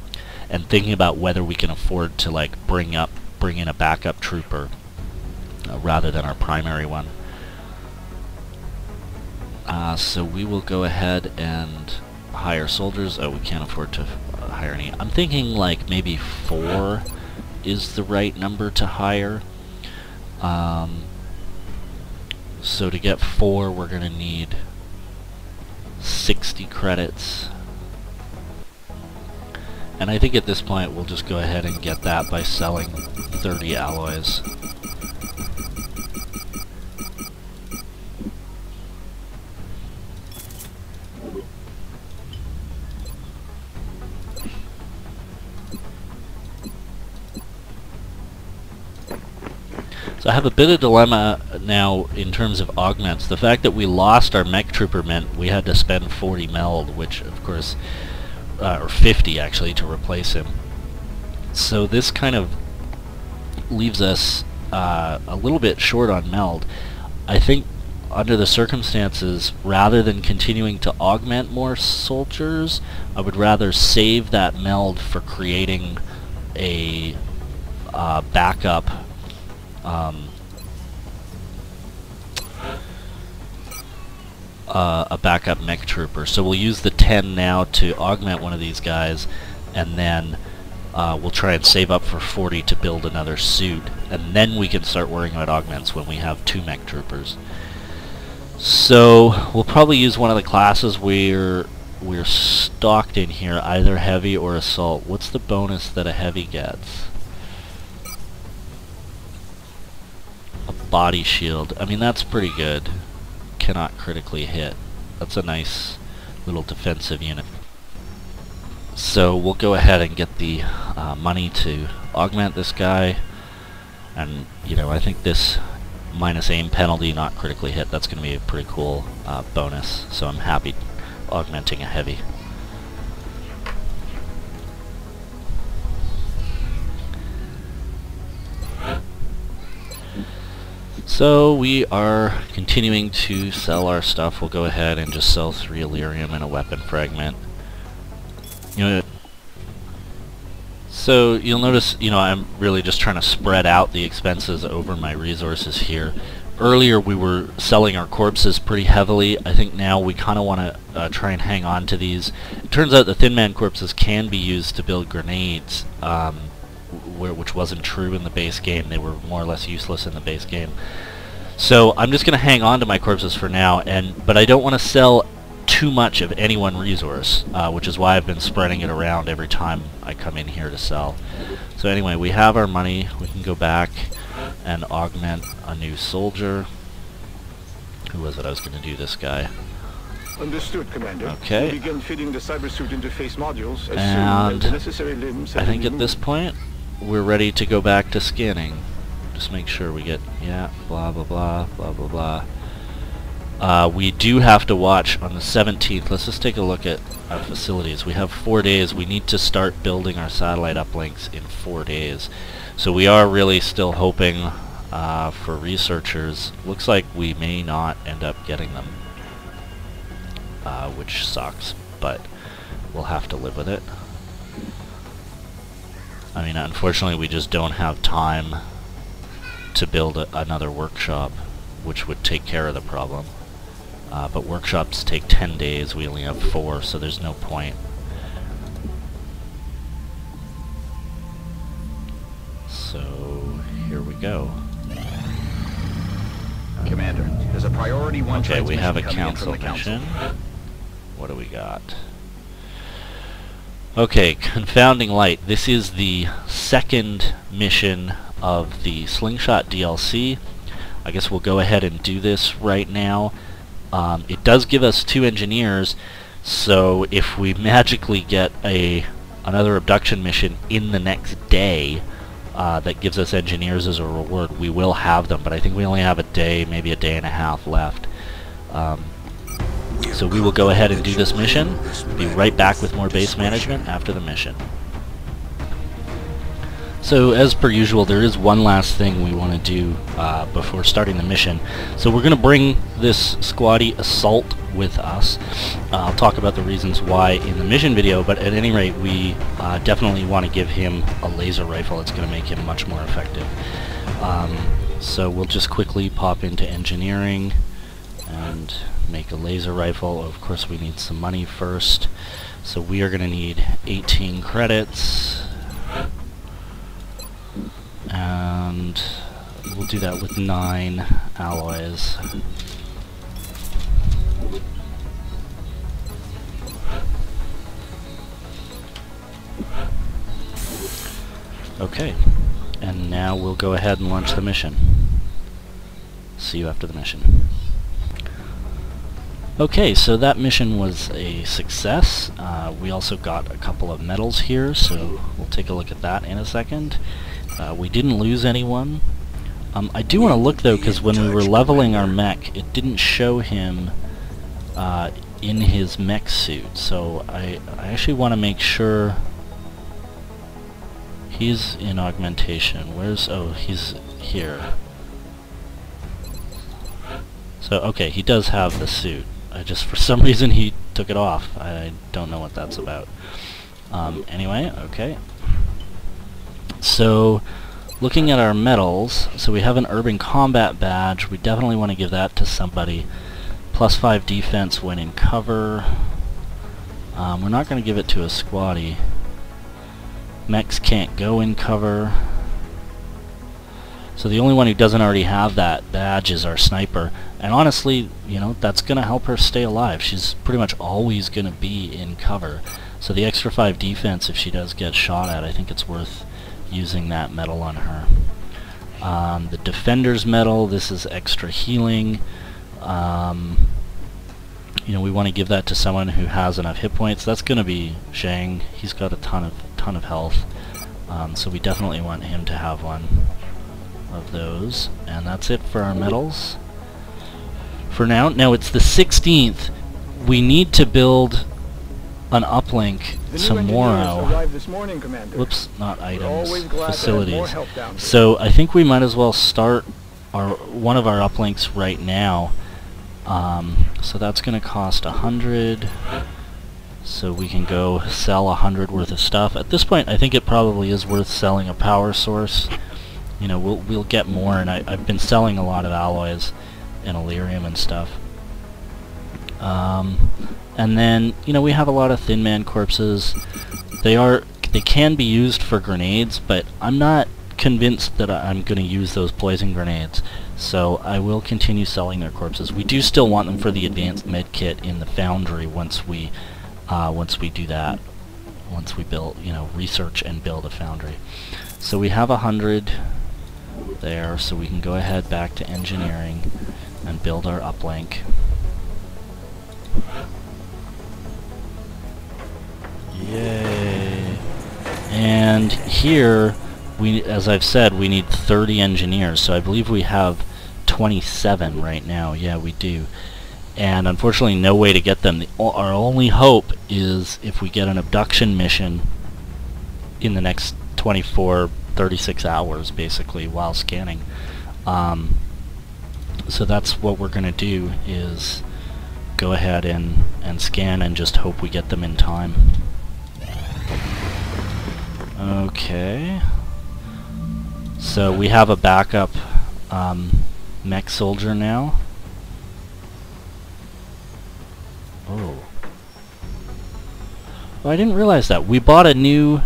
and thinking about whether we can afford to like bring in a backup trooper rather than our primary one. So we will go ahead and hire soldiers. Oh, we can't afford to hire any. I'm thinking like maybe 4 is the right number to hire. So to get 4, we're going to need 60 credits. And I think at this point we'll just go ahead and get that by selling 30 alloys. So I have a bit of dilemma now in terms of augments. The fact that we lost our mech trooper meant we had to spend 40 meld, which of course, or 50 actually, to replace him. So this kind of leaves us a little bit short on meld. I think under the circumstances, rather than continuing to augment more soldiers, I would rather save that meld for creating a backup a backup mech trooper. So we'll use the 10 now to augment one of these guys, and then we'll try and save up for 40 to build another suit, and then we can start worrying about augments when we have 2 mech troopers. So we'll probably use one of the classes we're stocked in here, either heavy or assault. What's the bonus that a heavy gets? A body shield. I mean, that's pretty good. Cannot critically hit. That's a nice little defensive unit. So we'll go ahead and get the money to augment this guy. And, you know, I think this minus aim penalty, not critically hit, that's going to be a pretty cool bonus. So I'm happy augmenting a heavy. So we are continuing to sell our stuff. We'll go ahead and just sell 3 Illyrium and a weapon fragment. You know, so you'll notice, you know, I'm really just trying to spread out the expenses over my resources here. Earlier we were selling our corpses pretty heavily. I think now we kind of want to try and hang on to these. It turns out the Thin Man corpses can be used to build grenades, which wasn't true in the base game. They were more or less useless in the base game. So I'm just going to hang on to my corpses for now, but I don't want to sell too much of any one resource, which is why I've been spreading it around every time I come in here to sell. So anyway, we have our money. We can go back and augment a new soldier. Who was it? I was going to do this guy. Understood, Commander. Okay. We'll begin fitting the cybersuit interface modules as And soon as the necessary limbs I have think been at this removed. point we're ready to go back to scanning. Just make sure we get, yeah, blah blah blah, blah blah blah. We do have to watch on the 17th. Let's just take a look at our facilities. We have 4 days. We need to start building our satellite uplinks in 4 days. So we are really still hoping for researchers. Looks like we may not end up getting them, which sucks, but we'll have to live with it. I mean, unfortunately we just don't have time to build another workshop, which would take care of the problem. But workshops take 10 days, we only have 4, so there's no point. So, here we go. Commander, there's a priority 1 Okay, we have a transmission coming in council from the council. mission. What do we got? Okay, Confounding Light. This is the second mission of the Slingshot DLC. I guess we'll go ahead and do this right now. It does give us 2 engineers, so if we magically get another abduction mission in the next day that gives us engineers as a reward, we will have them, but I think we only have a day, maybe a day and a half left. So we will go ahead and do this mission. Be right back with more base management after the mission. So as per usual, there is one last thing we want to do before starting the mission. So we're going to bring this squatty assault with us. I'll talk about the reasons why in the mission video, but at any rate we definitely want to give him a laser rifle. It's going to make him much more effective. So we'll just quickly pop into engineering and make a laser rifle. Of course we need some money first. So we are going to need 18 credits. And we'll do that with 9 alloys. Okay, and now we'll go ahead and launch the mission. See you after the mission. Okay, so that mission was a success. We also got a couple of medals here, so we'll take a look at that in a second. We didn't lose anyone. I do want to look though, because when we were leveling our mech, it didn't show him in his mech suit. So I actually want to make sure he's in augmentation. Oh, he's here. So okay, he does have the suit. For some reason he took it off. I don't know what that's about. Anyway, okay. So, looking at our medals, so we have an Urban Combat Badge. We definitely want to give that to somebody. +5 defense when in cover. We're not going to give it to a squatty. Mechs can't go in cover. So the only one who doesn't already have that badge is our sniper. And honestly, you know, that's going to help her stay alive. She's pretty much always going to be in cover. So the extra 5 defense, if she does get shot at, I think it's worth using that medal on her. The Defender's Medal, this is extra healing. You know, we want to give that to someone who has enough hit points. That's going to be Zhang. He's got a ton of health, so we definitely want him to have one of those. And that's it for our medals for now. Now it's the 16th. We need to build an uplink tomorrow. This morning, Commander. Whoops, not items, Always glad to have facilities. more help down here. So I think we might as well start one of our uplinks right now. So that's going to cost 100. So we can go sell 100 worth of stuff. At this point, I think it probably is worth selling a power source. You know, we'll get more, and I've been selling a lot of alloys and Illyrium and stuff. And then, you know, we have a lot of Thin Man corpses. They can be used for grenades, but I'm not convinced that I'm going to use those poison grenades. So I will continue selling their corpses. We do still want them for the advanced med kit in the foundry once we do that. Once we build, you know, research and build a foundry. So we have 100 there, so we can go ahead back to engineering and build our uplink. Yay! And here, as I've said, we need 30 engineers. So I believe we have 27 right now. Yeah, we do. And unfortunately, no way to get them. Our only hope is if we get an abduction mission in the next 24, 36 hours, basically, while scanning. So that's what we're going to do, is go ahead and scan and just hope we get them in time. Okay. So we have a backup mech soldier now. Oh. I didn't realize that. We bought a new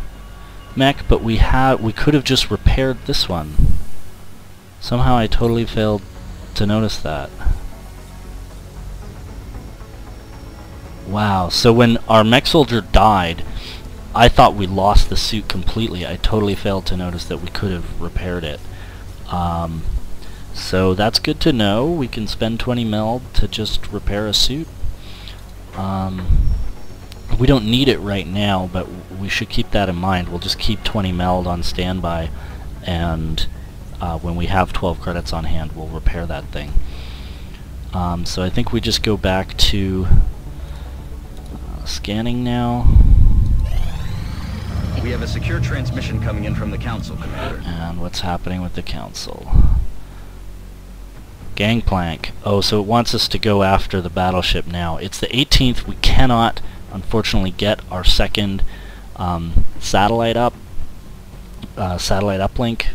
mech, but we could have just repaired this one. Somehow I totally failed to notice that. Wow, so when our mech soldier died, I thought we lost the suit completely. I totally failed to notice that we could have repaired it. So that's good to know. We can spend 20 mil to just repair a suit. We don't need it right now, but we should keep that in mind. We'll just keep 20 meld on standby, and when we have 12 credits on hand, we'll repair that thing. So I think we just go back to scanning now. We have a secure transmission coming in from the Council, Commander. And what's happening with the Council? Gangplank. Oh, so it wants us to go after the battleship now. It's the 18th. We cannot, unfortunately, get our second satellite uplink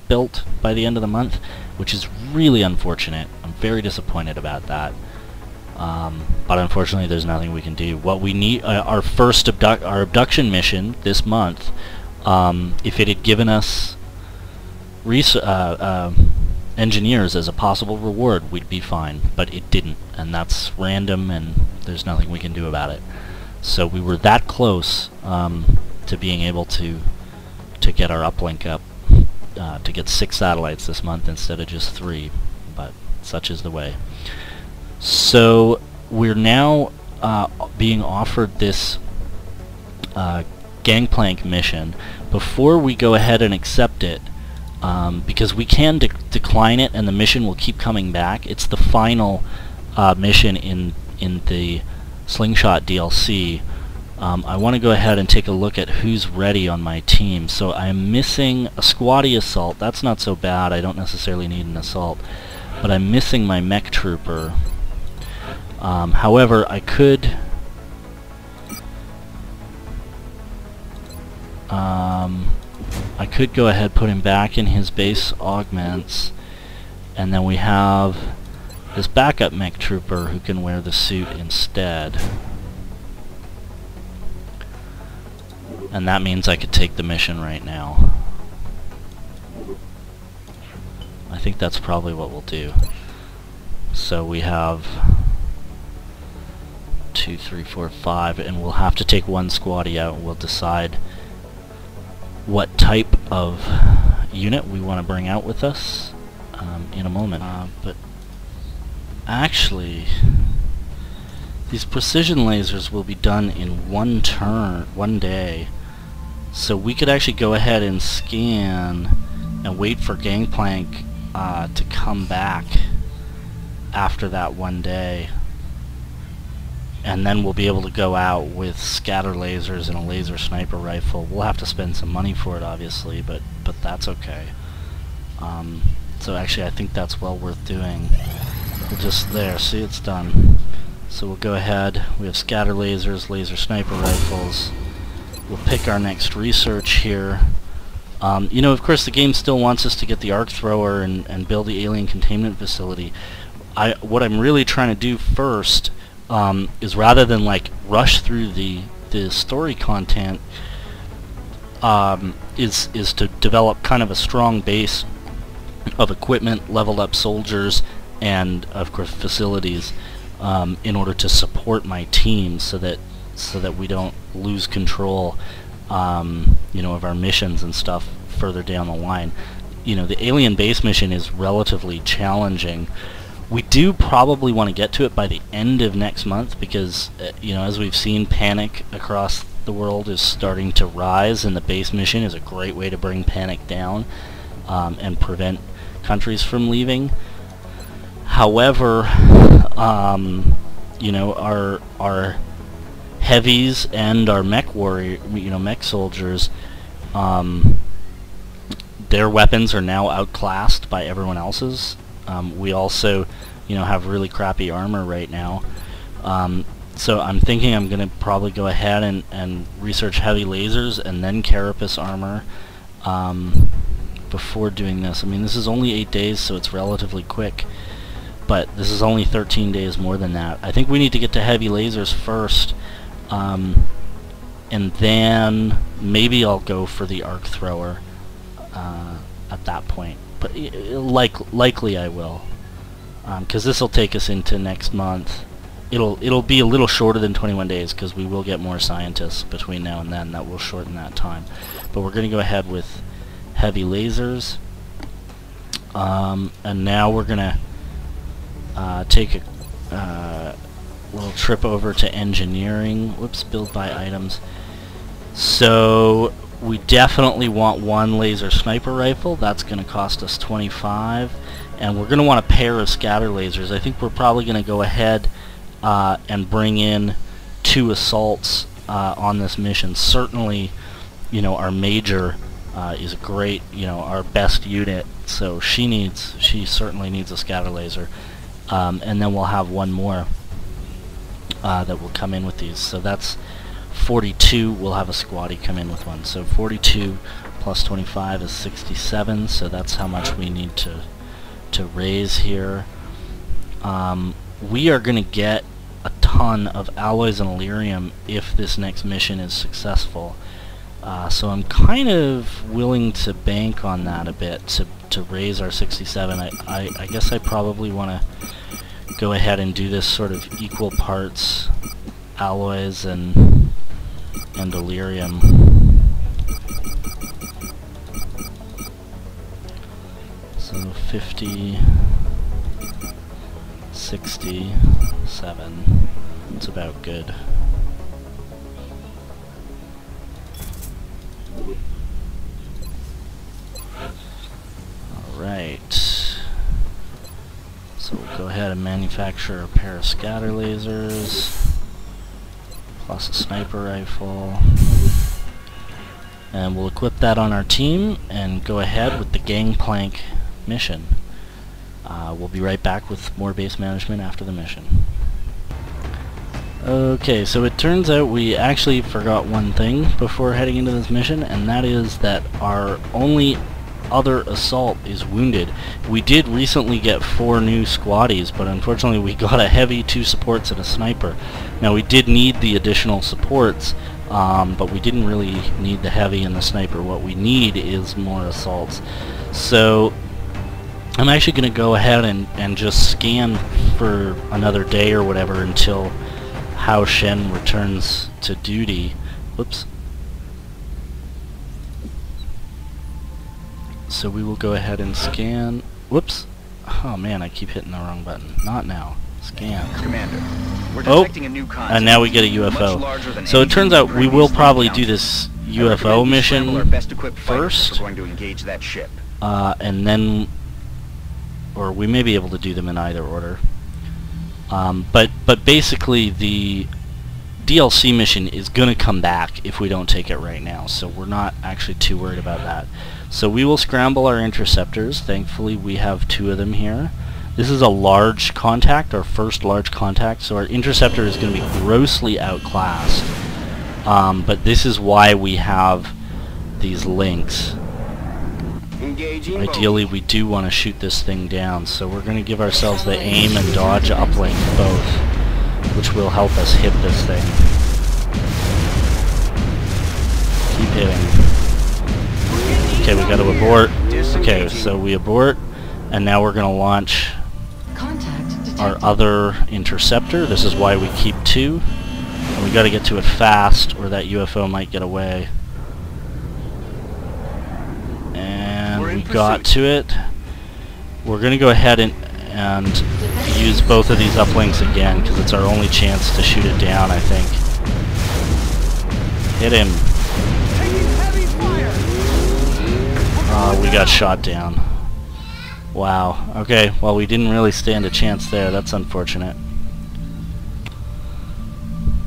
built by the end of the month, which is really unfortunate. I'm very disappointed about that. But unfortunately, there's nothing we can do. What we need, our abduction mission this month, if it had given us engineers as a possible reward, we'd be fine. But it didn't, and that's random, and there's nothing we can do about it. So we were that close to being able to get our uplink up, to get 6 satellites this month instead of just 3. But such is the way. So we're now being offered this gangplank mission. Before we go ahead and accept it, because we can decline it and the mission will keep coming back. It's the final mission in the Slingshot DLC. I want to go ahead and take a look at who's ready on my team. So I'm missing a squatty assault. That's not so bad. I don't necessarily need an assault. But I'm missing my mech trooper. However, I could go ahead, put him back in his base augments, and then we have this backup mech trooper who can wear the suit instead. And that means I could take the mission right now. I think that's probably what we'll do. So we have 2, 3, 4, 5, and we'll have to take one squatty out, and we'll decide what type of unit we want to bring out with us in a moment. But actually, these precision lasers will be done in one day. So we could actually go ahead and scan and wait for Gangplank to come back after that one day. And then we'll be able to go out with scatter lasers and a laser sniper rifle. We'll have to spend some money for it, obviously, but that's okay. So actually, I think that's well worth doing. We'll just there, see, it's done. So we'll go ahead. We have scatter lasers, laser sniper rifles. We'll pick our next research here. You know, of course, the game still wants us to get the arc thrower and build the alien containment facility. What I'm really trying to do first is, rather than like rush through the story content, is to develop kind of a strong base of equipment, leveled up soldiers, and of course facilities, in order to support my team, so that we don't lose control, you know, of our missions and stuff further down the line. You know, the alien base mission is relatively challenging. We do probably want to get to it by the end of next month because, you know, as we've seen, panic across the world is starting to rise, and the base mission is a great way to bring panic down and prevent countries from leaving. However, you know, our heavies and our mech warrior, you know, mech soldiers, their weapons are now outclassed by everyone else's. We also, you know, have really crappy armor right now. So I'm thinking I'm going to probably go ahead and research heavy lasers and then carapace armor before doing this. I mean, this is only 8 days, so it's relatively quick. But this is only 13 days more than that. I think we need to get to heavy lasers first, and then maybe I'll go for the arc thrower at that point. But likely I will, because this will take us into next month. It'll be a little shorter than 21 days because we will get more scientists between now and then. That will shorten that time. But we're going to go ahead with heavy lasers, and now we're going to take a little trip over to engineering. Whoops, build by items. So we definitely want one laser sniper rifle. That's going to cost us 25, and we're going to want a pair of scatter lasers. I think we're probably going to go ahead and bring in 2 assaults on this mission. Certainly, you know, our major is a great, you know, our best unit, so she certainly needs a scatter laser. And then we'll have one more that will come in with these. So that's 42. We'll have a squaddy come in with one. So 42 plus 25 is 67. So that's how much we need to raise here. We are going to get a ton of alloys and Illyrium if this next mission is successful. So I'm kind of willing to bank on that a bit to raise our 67. I guess I probably want to go ahead and do this sort of equal parts alloys and Illyrium. So 50, 67. It's about good. Alright. So we'll go ahead and manufacture a pair of scatter lasers, plus a sniper rifle, and we'll equip that on our team and go ahead with the Gangplank mission. We'll be right back with more base management after the mission. Okay, so it turns out we actually forgot one thing before heading into this mission, and that is that our only other assault is wounded. We did recently get 4 new squaddies, but unfortunately we got a heavy, 2 supports, and a sniper. Now we did need the additional supports, but we didn't really need the heavy and the sniper. What we need is more assaults. So I'm actually going to go ahead and just scan for another day or whatever until Hao Shen returns to duty. Whoops. So we will go ahead and scan. Whoops. Oh man, I keep hitting the wrong button. Not now. Scan. Commander, we're Oh, detecting a new concept. and now we get a UFO. So it turns out we will probably do this UFO mission first, We're going to engage that ship. and then, or we may be able to do them in either order. But basically the DLC mission is going to come back if we don't take it right now, so we're not actually too worried about that. So we will scramble our interceptors. Thankfully we have 2 of them here. This is a large contact, our first large contact, so our interceptor is going to be grossly outclassed. But this is why we have these links. Ideally we do want to shoot this thing down, so we're going to give ourselves the aim and dodge uplink both, which will help us hit this thing. Keep hitting. Okay, we got to abort. Okay, so we abort, and now we're going to launch our other interceptor. This is why we keep 2. And we got to get to it fast, or that UFO might get away. And we got to it. We're going to go ahead and use both of these uplinks again, because it's our only chance to shoot it down, I think. Hit him. We got shot down. Wow. Okay, well we didn't really stand a chance there. That's unfortunate.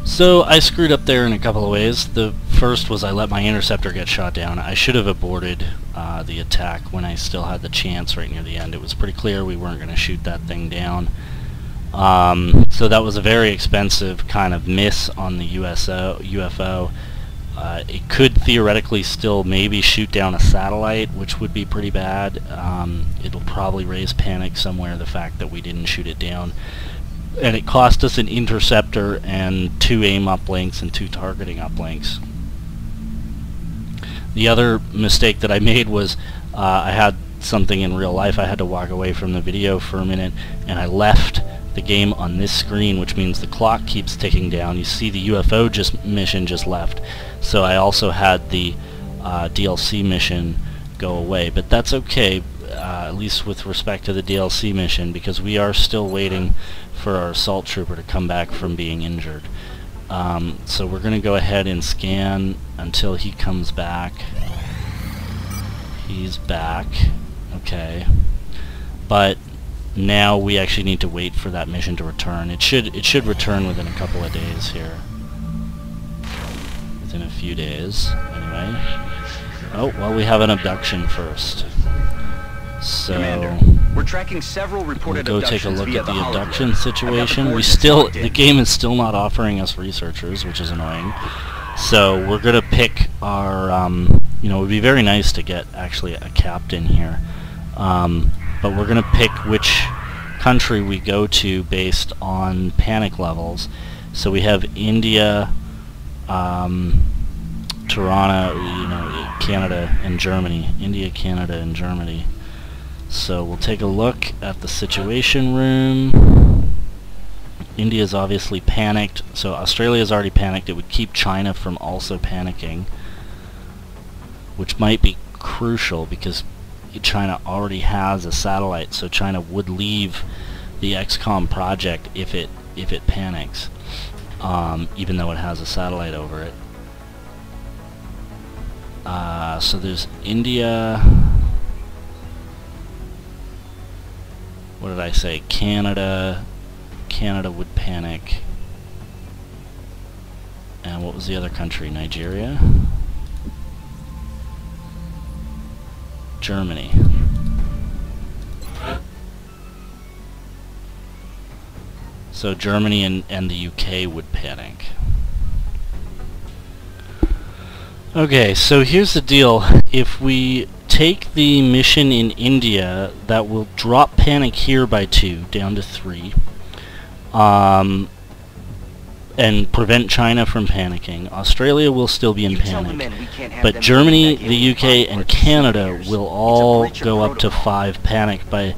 So I screwed up there in a couple of ways. The first was I let my interceptor get shot down. I should have aborted the attack when I still had the chance right near the end. It was pretty clear we weren't going to shoot that thing down. So that was a very expensive kind of miss on the UFO. It could theoretically still maybe shoot down a satellite, which would be pretty bad. It'll probably raise panic somewhere, the fact that we didn't shoot it down. And it cost us an interceptor and 2 aim uplinks and 2 targeting uplinks. The other mistake that I made was I had something in real life. I had to walk away from the video for a minute, and I left the game on this screen, which means the clock keeps ticking down. You see the UFO mission just left, so I also had the DLC mission go away, but that's okay, at least with respect to the DLC mission, because we are still waiting for our assault trooper to come back from being injured. So we're going to go ahead and scan until he comes back. He's back. Okay. But now we actually need to wait for that mission to return. It should return within a couple of days here. Within a few days, anyway. Oh, well, we have an abduction first. So Commander, we're tracking several reported we'll go take a look via at the hologram. abduction situation. The game is still not offering us researchers, which is annoying. So we're gonna pick our, you know, it would be very nice to get actually a captain here. But we're going to pick which country we go to based on panic levels. So we have India, Toronto, you know, Canada, and Germany. India, Canada, and Germany. So we'll take a look at the situation room. India's obviously panicked, so Australia's already panicked. It would keep China from also panicking, which might be crucial because China already has a satellite, so China would leave the XCOM project if it panics, even though it has a satellite over it. So there's India. What did I say? Canada. Canada would panic. And what was the other country? Nigeria? Germany. So Germany and the UK would panic. Okay, so here's the deal. If we take the mission in India, that will drop panic here by 2, down to 3. And prevent China from panicking. Australia will still be in panic. But Germany, the UK, and Canada will all go up to 5 panic by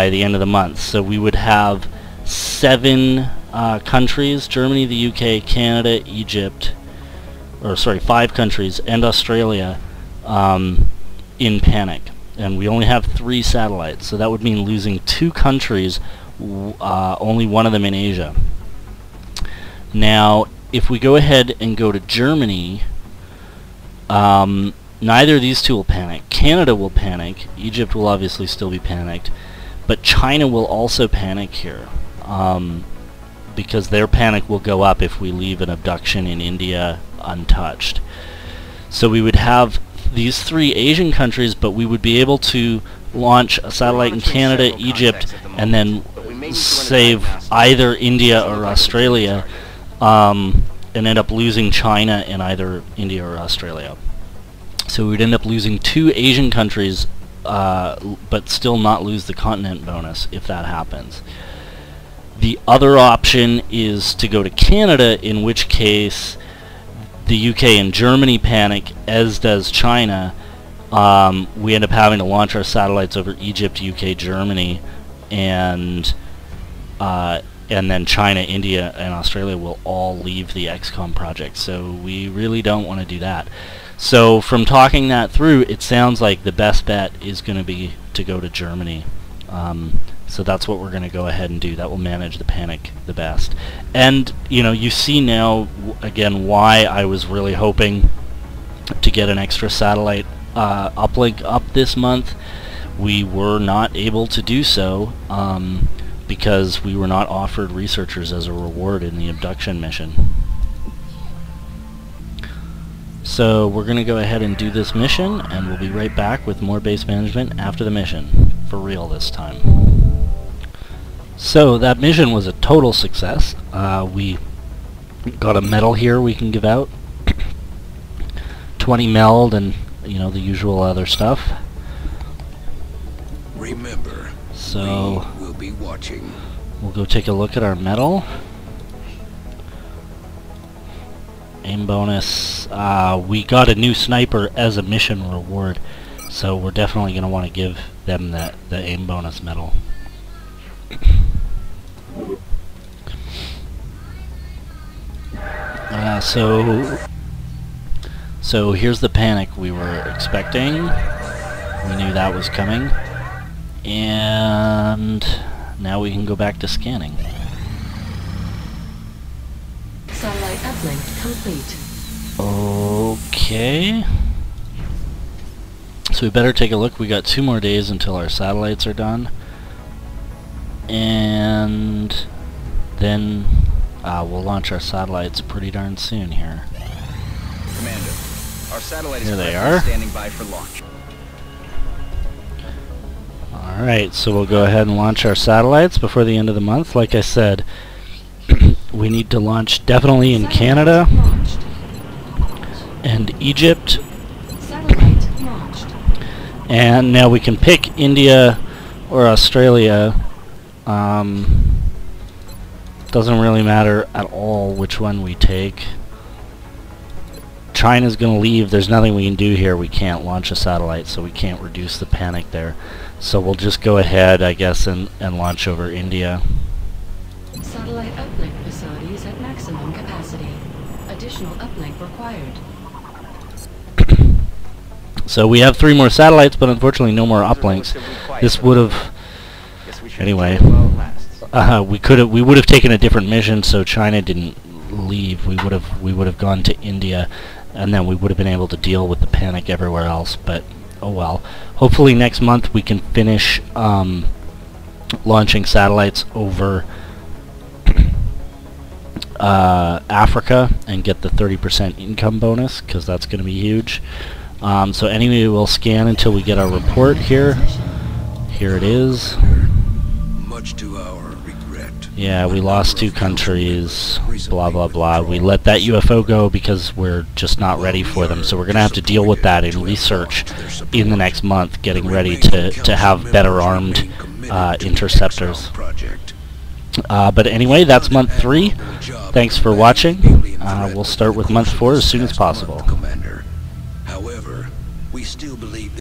the end of the month. So we would have 7 countries: Germany, the UK, Canada, Egypt, or sorry, 5 countries, and Australia in panic, and we only have 3 satellites, so that would mean losing 2 countries, only one of them in Asia. Now, if we go ahead and go to Germany, neither of these two will panic. Canada will panic. Egypt will obviously still be panicked, but China will also panic here, because their panic will go up if we leave an abduction in India untouched. So we would have these 3 Asian countries, but we would be able to launch a satellite in Canada, Egypt, and then save either India or Australia, and end up losing China in either India or Australia. So we'd end up losing 2 Asian countries, but still not lose the continent bonus if that happens. The other option is to go to Canada, in which case the UK and Germany panic, as does China. We end up having to launch our satellites over Egypt, UK, Germany, and then China, India, and Australia will all leave the XCOM project. So we really don't want to do that. So from talking that through, it sounds like the best bet is going to be to go to Germany. So that's what we're going to go ahead and do. That will manage the panic the best. And, you know, you see now, again, why I was really hoping to get an extra satellite uplink up this month. We were not able to do so because we were not offered researchers as a reward in the abduction mission. So we're going to go ahead and do this mission, and we'll be right back with more base management after the mission. For real this time. So that mission was a total success. We got a medal here we can give out. 20 meld and, you know, the usual other stuff. Remember, so we will be watching. We'll go take a look at our medal. Aim bonus. We got a new sniper as a mission reward, so we're definitely going to want to give them the aim bonus medal. So here's the panic we were expecting. We knew that was coming, and now we can go back to scanning. Satellite uplink complete. Okay. So we better take a look. We got 2 more days until our satellites are done, and then we'll launch our satellites pretty darn soon here. Commander, our satellite is Here they currently are. standing by for launch. Alright, so we'll go ahead and launch our satellites before the end of the month. Like I said, we need to launch definitely in Canada Launched. and Egypt, Satellite launched. and now we can pick India or Australia. Doesn't really matter at all which one we take. China's going to leave. There's nothing we can do here. We can't launch a satellite, so we can't reduce the panic there. So we'll just go ahead, I guess, and launch over India. Satellite uplink facilities at maximum capacity. Additional uplink required. So we have 3 more satellites, but unfortunately no more uplinks. This would have... Anyway, we would have taken a different mission, so China didn't leave. We would have gone to India, and then we would have been able to deal with the panic everywhere else. But oh well. Hopefully next month we can finish launching satellites over Africa and get the 30% income bonus, because that's going to be huge. So anyway, we'll scan until we get our report here. Here it is. Much to our regret. Yeah, we lost 2 countries, blah blah blah. We let that UFO go because we're just not ready for them, so we're going to have to deal with that in research in the next month, getting ready to have better armed interceptors. But anyway, that's month 3. Thanks for watching. We'll start with month 4 as soon as possible. However, we still believe